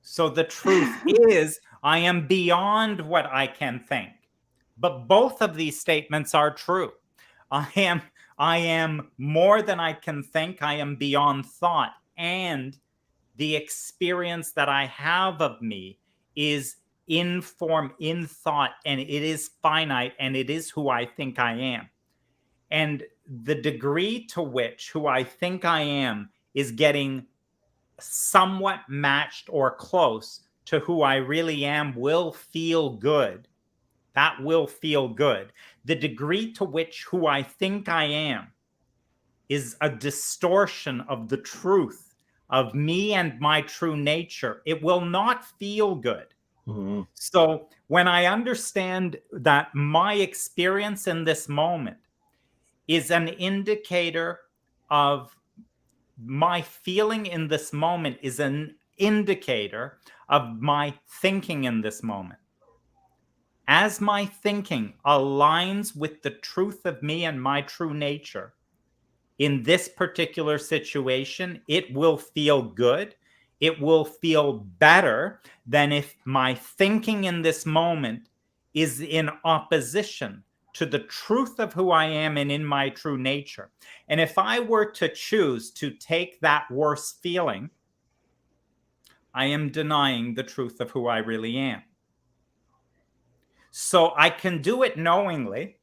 So the truth is, I am beyond what I can think. But both of these statements are true. I am more than I can think. I am beyond thought. And the experience that I have of me is in form, in thought, and it is finite, and it is who I think I am. And the degree to which who I think I am is getting somewhat matched or close to who I really am will feel good. That will feel good. The degree to which who I think I am is a distortion of the truth of me and my true nature. It will not feel good. Mm-hmm. So when I understand that my experience in this moment is an indicator of my feeling in this moment is an indicator of my thinking in this moment. As my thinking aligns with the truth of me and my true nature, in this particular situation, it will feel good. It will feel better than if my thinking in this moment is in opposition to the truth of who I am and in my true nature. And if I were to choose to take that worse feeling, I am denying the truth of who I really am. So I can do it knowingly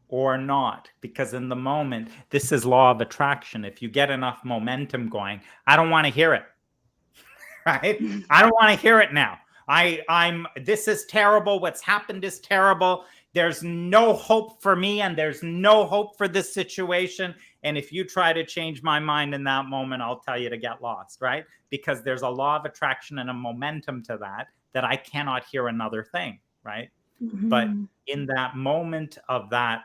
or not, because in the moment, this is law of attraction. If you get enough momentum going, I don't want to hear it, right? I don't want to hear it now. This is terrible. What's happened is terrible. There's no hope for me and there's no hope for this situation. And if you try to change my mind in that moment, I'll tell you to get lost, right? Because there's a law of attraction and a momentum to that I cannot hear another thing, right? Mm-hmm. But in that moment of that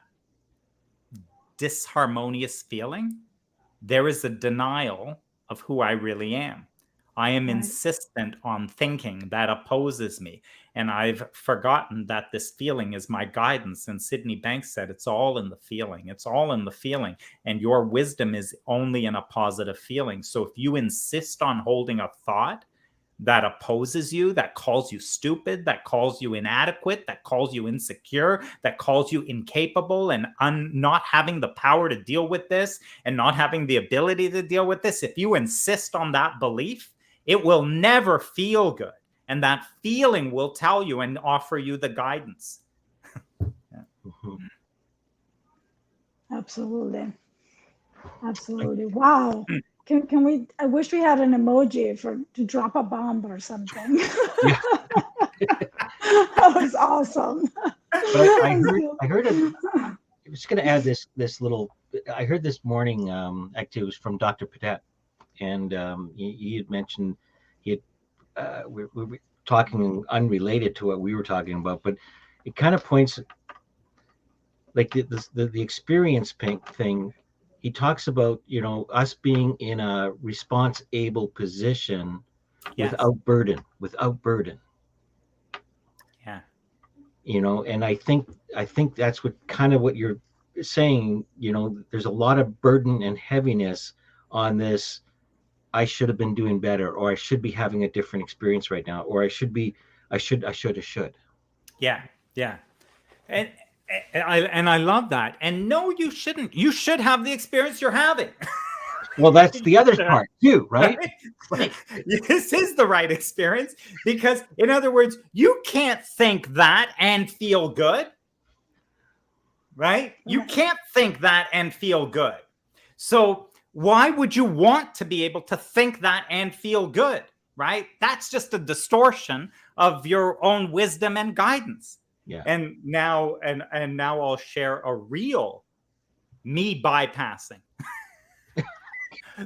disharmonious feeling, there is a denial of who I really am. I am insistent on thinking that opposes me. And I've forgotten that this feeling is my guidance. And Sydney Banks said, it's all in the feeling. It's all in the feeling. And your wisdom is only in a positive feeling. So if you insist on holding a thought that opposes you, that calls you stupid, that calls you inadequate, that calls you insecure, that calls you incapable and not having the power to deal with this and not having the ability to deal with this, if you insist on that belief, it will never feel good. And that feeling will tell you and offer you the guidance. Mm-hmm. Absolutely. Absolutely. Wow. Can we? I wish we had an emoji to drop a bomb or something. Yeah. That was awesome. But I heard I was going to add this little. I heard this morning. Actually, it was from Dr. Patet, and he had mentioned we were talking unrelated to what we were talking about, but it kind of points like the experience thing. He talks about, us being in a response able position without burden. Yeah. And I think that's what you're saying, there's a lot of burden and heaviness on this. I should have been doing better, or I should be having a different experience right now, or I should. Yeah. Yeah. And I love that. And no, you shouldn't. You should have the experience you're having. Well, that's the other part too, right? Right. This is the right experience because, in other words, you can't think that and feel good, right? You can't think that and feel good. So why would you want to be able to think that and feel good, right? That's just a distortion of your own wisdom and guidance. Yeah. And now I'll share a real me bypassing.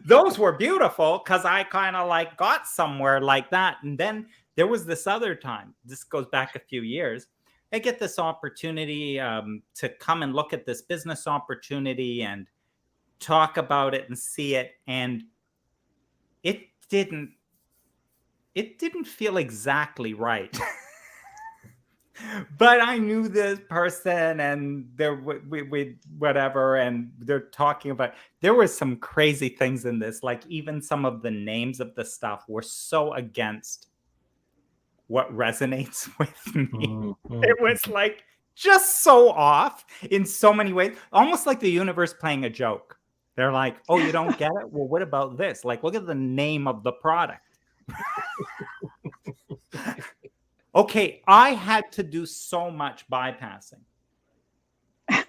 Those were beautiful because I kind of got somewhere like that. And then there was this other time, this goes back a few years, I get this opportunity to come and look at this business opportunity and talk about it and see it. And it didn't feel exactly right. But I knew this person, and we whatever, and they're talking about, there were some crazy things in this. Like even some of the names of the stuff were so against what resonates with me. Mm-hmm. It was like just so off in so many ways, almost like the universe playing a joke. They're like, oh, you don't get it? Well, what about this? Like, look at the name of the product. Okay, I had to do so much bypassing. I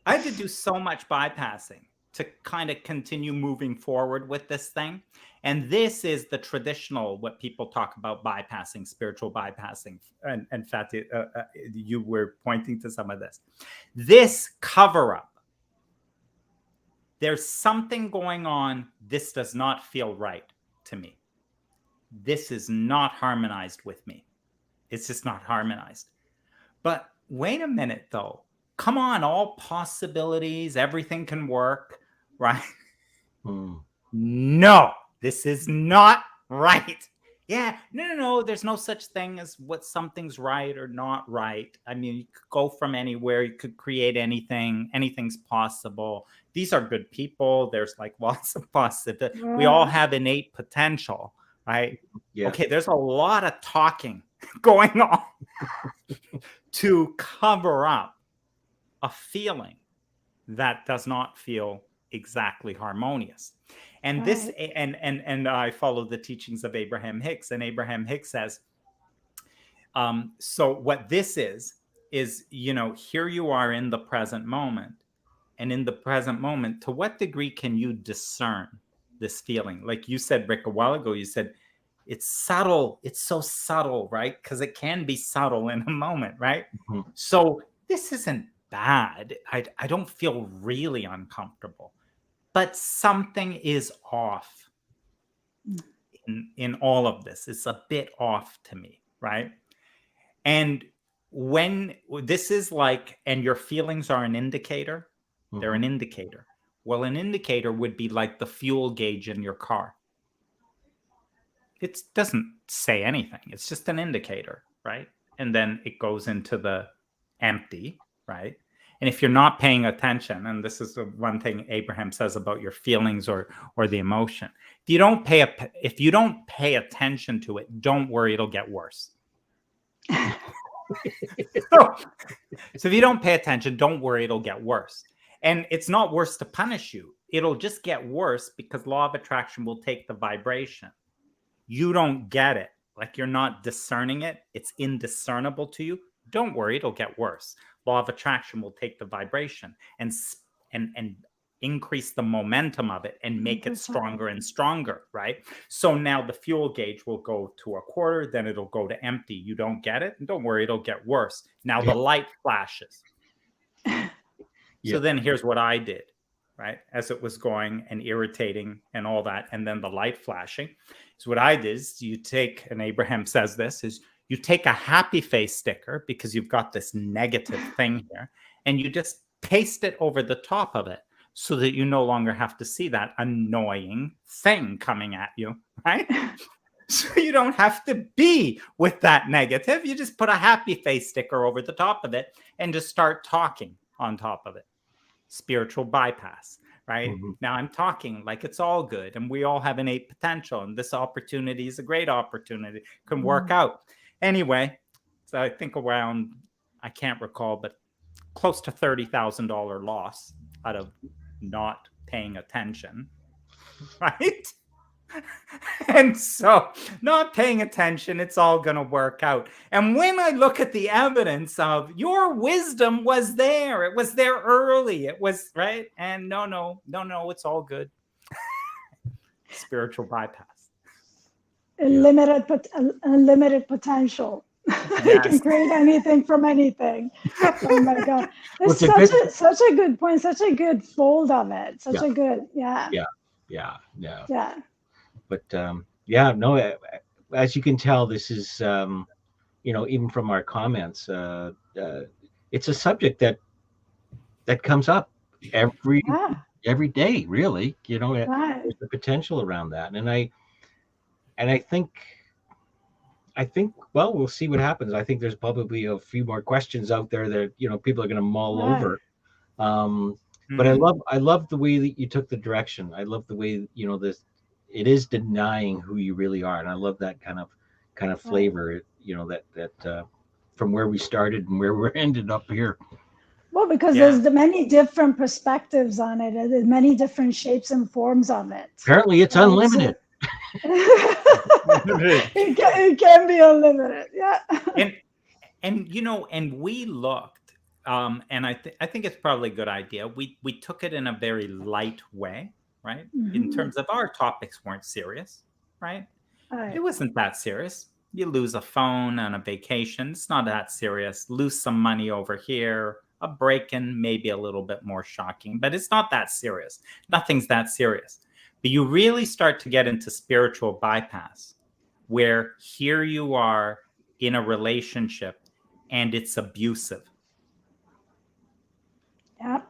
had to do so much bypassing to kind of continue moving forward with this thing. And this is the traditional, what people talk about bypassing, spiritual bypassing. And Fatí, you were pointing to some of this. This cover up. There's something going on. This does not feel right to me. This is not harmonized with me. It's just not harmonized. But wait a minute, though. Come on, all possibilities, everything can work, right? No, this is not right. Yeah, no, there's no such thing as what something's right or not right. I mean, you could go from anywhere, you could create anything, anything's possible. These are good people. There's like lots of possibility. Yeah. We all have innate potential, right? Yeah. Okay, there's a lot of talking going on to cover up a feeling that does not feel exactly harmonious. And this, and I follow the teachings of Abraham Hicks, and Abraham Hicks says, so what this is, you know, here you are in the present moment, and in the present moment, to what degree can you discern this feeling? Like you said, Rick, a while ago, you said, it's subtle. It's so subtle, right? Because it can be subtle in a moment, right? Mm-hmm. So this isn't bad. I don't feel really uncomfortable, but something is off in all of this. It's a bit off to me, right? And when this is like, and your feelings are an indicator, mm-hmm. They're an indicator. Well, an indicator would be like the fuel gauge in your car. It doesn't say anything. It's just an indicator, right? And then it goes into the empty, right? And if you're not paying attention, and this is the one thing Abraham says about your feelings or the emotion, if you don't pay attention to it, don't worry, it'll get worse. So if you don't pay attention, don't worry, it'll get worse. And it's not worse to punish you. It'll just get worse because law of attraction will take the vibration. You don't get it. Like you're not discerning it. It's indiscernible to you. Don't worry, it'll get worse. Law of attraction will take the vibration and increase the momentum of it and make it stronger and stronger, right? So now the fuel gauge will go to a quarter, then it'll go to empty. You don't get it? And don't worry, it'll get worse. Now the light flashes. So then here's what I did, right? As it was going and irritating and all that, and then the light flashing. So what I did is you take, and Abraham says this, is you take a happy face sticker because you've got this negative thing here, and you just paste it over the top of it so that you no longer have to see that annoying thing coming at you, right? So you don't have to be with that negative. You just put a happy face sticker over the top of it and just start talking on top of it. Spiritual bypass, right? Mm-hmm. Now I'm talking like it's all good and we all have innate potential and this opportunity is a great opportunity, can work out. Anyway, so I think around, I can't recall, but close to $30,000 loss out of not paying attention, right? And so not paying attention, it's all going to work out. And when I look at the evidence of your wisdom was there, it was there early, it was right. And no, it's all good. Spiritual bypass. Unlimited potential. Yes. You can create anything from anything. Oh my God. It's such a good point, such a good fold of it. Such a good, Yeah. But no, as you can tell, this is even from our comments, it's a subject that comes up every day, really. There's the potential around that, and I think, well, we'll see what happens. I think there's probably a few more questions out there that people are going to mull over. But I love the way that you took the direction. I love the way this, it is denying who you really are, and I love that kind of flavor. That from where we started and where we're ended up here. Well, because there's the many different perspectives on it, and there's many different shapes and forms of it. Apparently, it's unlimited. It can be unlimited, yeah. And we looked, and I think it's probably a good idea. We took it in a very light way, right? In terms of our topics weren't serious, right? It wasn't that serious. You lose a phone on a vacation, it's not that serious. Lose some money over here, a break-in, maybe a little bit more shocking, but it's not that serious. Nothing's that serious. But you really start to get into spiritual bypass, where here you are in a relationship and it's abusive. Yeah.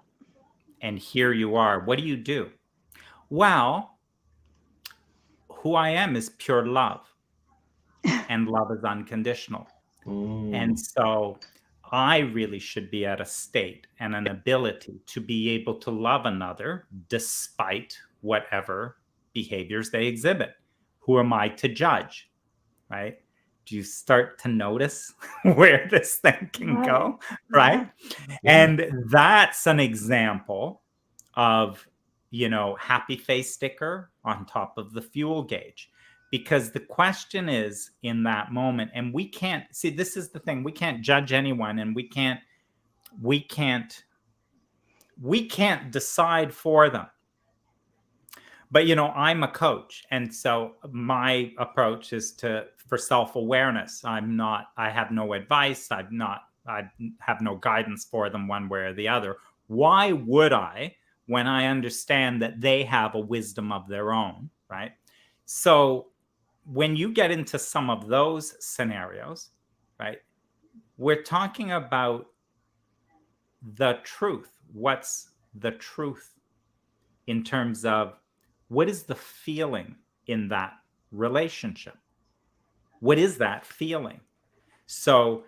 And here you are. What do? Well, who I am is pure love, and love is unconditional. And so I really should be at a state and an ability to be able to love another despite whatever behaviors they exhibit. Who am I to judge, right? Do you start to notice where this thing can go, right? Yeah. And that's an example of, happy face sticker on top of the fuel gauge. Because the question is in that moment, and we can't see, this is the thing, we can't judge anyone, and we can't decide for them. But, I'm a coach. And so my approach is for self-awareness. I have no advice. I have no guidance for them one way or the other. Why would I, when I understand that they have a wisdom of their own, right? So when you get into some of those scenarios, right, we're talking about the truth. What's the truth in terms of what is the feeling in that relationship? What is that feeling? So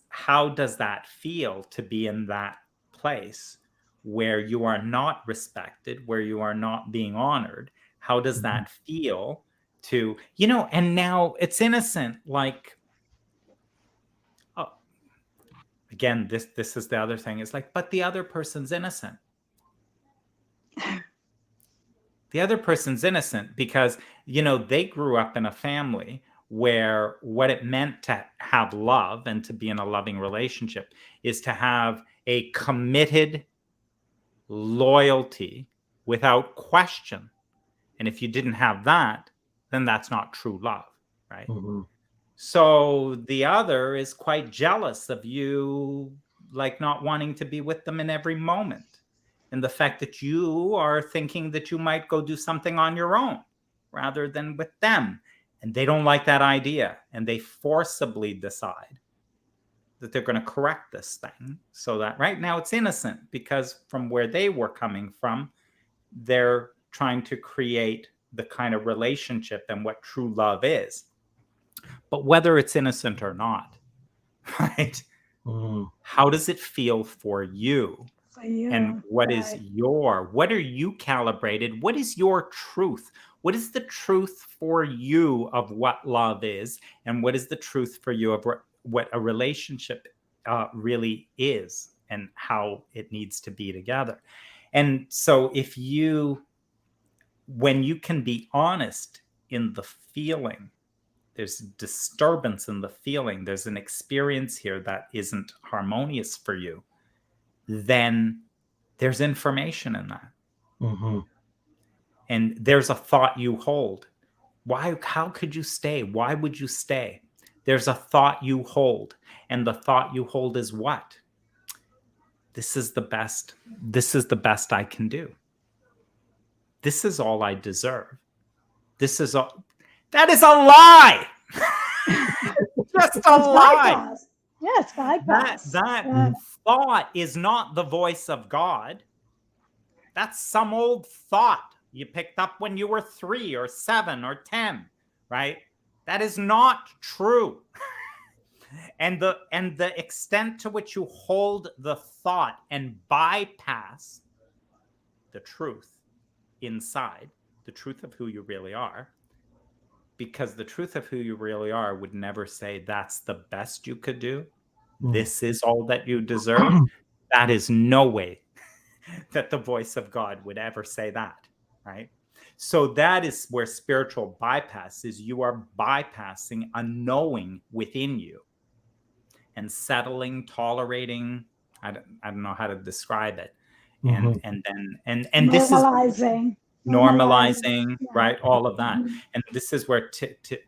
how does that feel to be in that place where you are not respected, where you are not being honored? How does that feel to, and now it's innocent, like, again, this is the other thing, is like, but the other person's innocent. The other person's innocent because, they grew up in a family where what it meant to have love and to be in a loving relationship is to have a committed loyalty without question. And if you didn't have that, then that's not true love, right? Mm-hmm. So the other is quite jealous of you, like not wanting to be with them in every moment. And the fact that you are thinking that you might go do something on your own rather than with them. And they don't like that idea. And they forcibly decide that they're going to correct this thing so that right now it's innocent, because from where they were coming from, they're trying to create the kind of relationship and what true love is. But whether it's innocent or not, right? How does it feel for you? And what are you calibrated? What is your truth? What is the truth for you of what love is? And what is the truth for you of what a relationship really is and how it needs to be together? And so when you can be honest in the feeling, there's disturbance in the feeling, there's an experience here that isn't harmonious for you, then there's information in that. Mm-hmm. And there's a thought you hold. How could you stay? Why would you stay? There's a thought you hold. And the thought you hold is what? This is the best I can do. This is all I deserve. That is a lie. just a lie. Bypass. Yes, bypass. That thought is not the voice of God. That's some old thought you picked up when you were 3 or 7 or 10, right? That is not true. And the extent to which you hold the thought and bypass the truth inside, the truth of who you really are, because the truth of who you really are would never say that's the best you could do. This is all that you deserve. That is no way that the voice of God would ever say that, right? So that is where spiritual bypass is. You are bypassing a knowing within you and settling, tolerating. I don't know how to describe it. And and this is normalizing, right? All of that. And this is where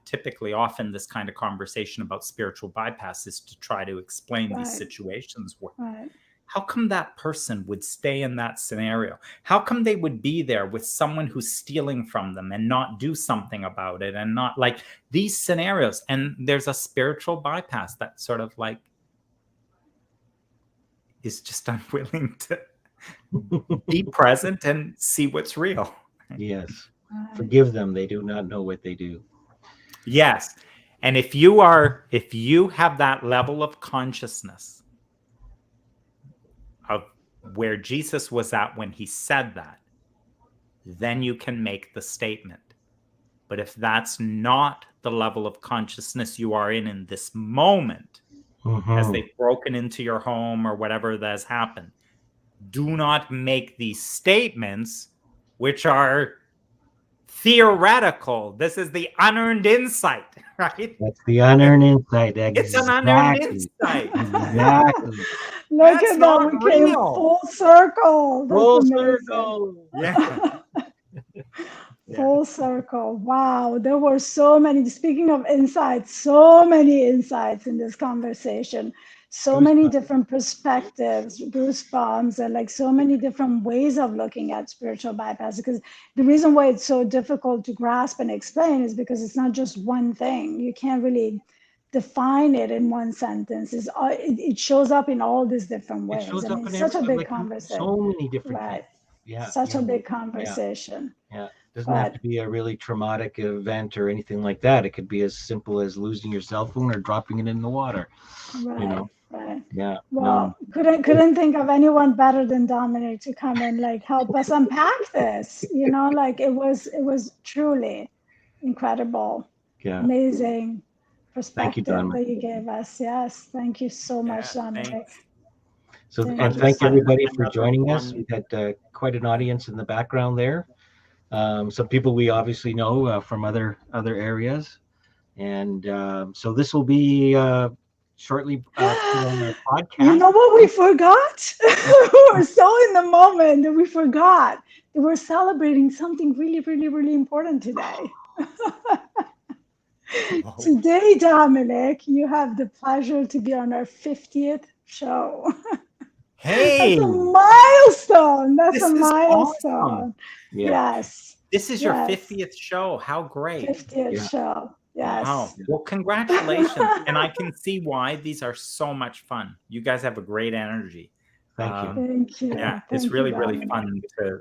typically often this kind of conversation about spiritual bypass is to try to explain these situations where how come that person would stay in that scenario? How come they would be there with someone who's stealing from them and not do something about it, and not like these scenarios? And there's a spiritual bypass that sort of like is just unwilling to be present and see what's real. Yes. Forgive them. They do not know what they do. Yes. And if you have that level of consciousness of where Jesus was at when he said that, then you can make the statement. But if that's not the level of consciousness you are in this moment, as they've broken into your home or whatever that has happened, do not make these statements, which are theoretical. This is the unearned insight, right? That's the unearned insight. Exactly. It's an unearned insight. Exactly. Look at that. We came full circle. Full circle. Yeah. Full circle. Wow. There were so many, speaking of insights, so many insights in this conversation. So many different perspectives, goosebumps, and like so many different ways of looking at spiritual bypass. Because the reason why it's so difficult to grasp and explain is because it's not just one thing. You can't really define it in one sentence. It shows up in all these different ways. And it's such a big conversation. So many different things. Yeah. Such a big conversation. Yeah. It doesn't have to be a really traumatic event or anything like that. It could be as simple as losing your cell phone or dropping it in the water. Right. You know? Right. Yeah. Well, couldn't think of anyone better than Dominic to come and like help us unpack this. You know, like it was truly incredible. Yeah. Amazing perspective that you gave us. Yes. Thank you so much, Dominic. So and thank everybody for joining us. We've had quite an audience in the background there. Some people we obviously know from other areas. And so this will be shortly on our podcast. You know what we forgot? We were so in the moment that we forgot that we're celebrating something really, really, really important today. Today, Dominic, you have the pleasure to be on our 50th show. Hey, that's a milestone. That's a milestone. Awesome. Yeah. Yes. This is your 50th show. How great. 50th show. Yes. Wow. Well, congratulations. And I can see why these are so much fun. You guys have a great energy. Thank you. Thank you. Yeah, it's really fun to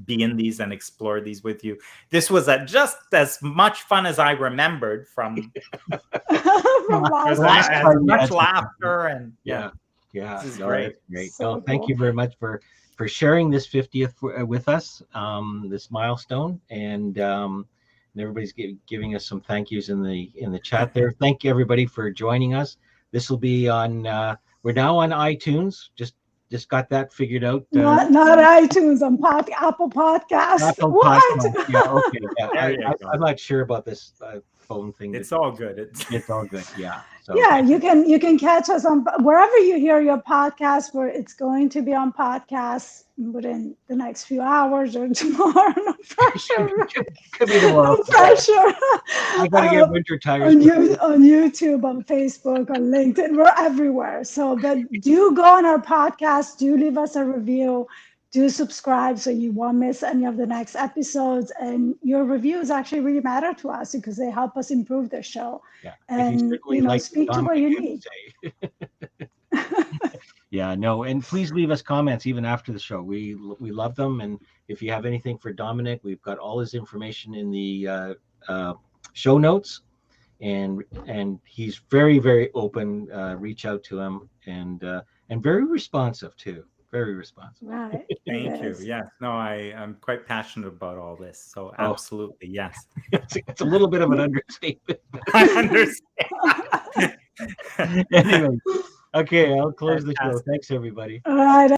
be in these and explore these with you. This was just as much fun as I remembered from last time. Much laughter and yeah. This is great. So thank you very much for sharing this 50th with us, this milestone, and everybody's giving us some thank yous in the chat there. Thank you everybody for joining us. This will be on. We're now on iTunes. Just got that figured out. Not iTunes, on Apple Podcasts. Apple Podcasts. Yeah, okay. Yeah, I'm not sure about this phone thing. It's all good. It's all good. Yeah. So. Yeah, you can catch us on wherever you hear your podcast. Where it's going to be on podcasts within the next few hours or tomorrow. No pressure. Could be tomorrow. No pressure. I gotta get winter tires. On YouTube, on Facebook, on LinkedIn, we're everywhere. So, but do go on our podcast. Do leave us a review. do subscribe so you won't miss any of the next episodes. And your reviews actually really matter to us because they help us improve the show. Yeah. And, speak to what you need. Yeah, no, and please leave us comments even after the show. We love them, and if you have anything for Dominic, we've got all his information in the show notes, and he's very, very open. Reach out to him, and very responsive too. Very responsive. Right. Thank you. Yes. No, I'm quite passionate about all this. So absolutely, yes. It's a little bit of an understatement. I understand. Anyway, okay, I'll close the show. Thanks, everybody. All right.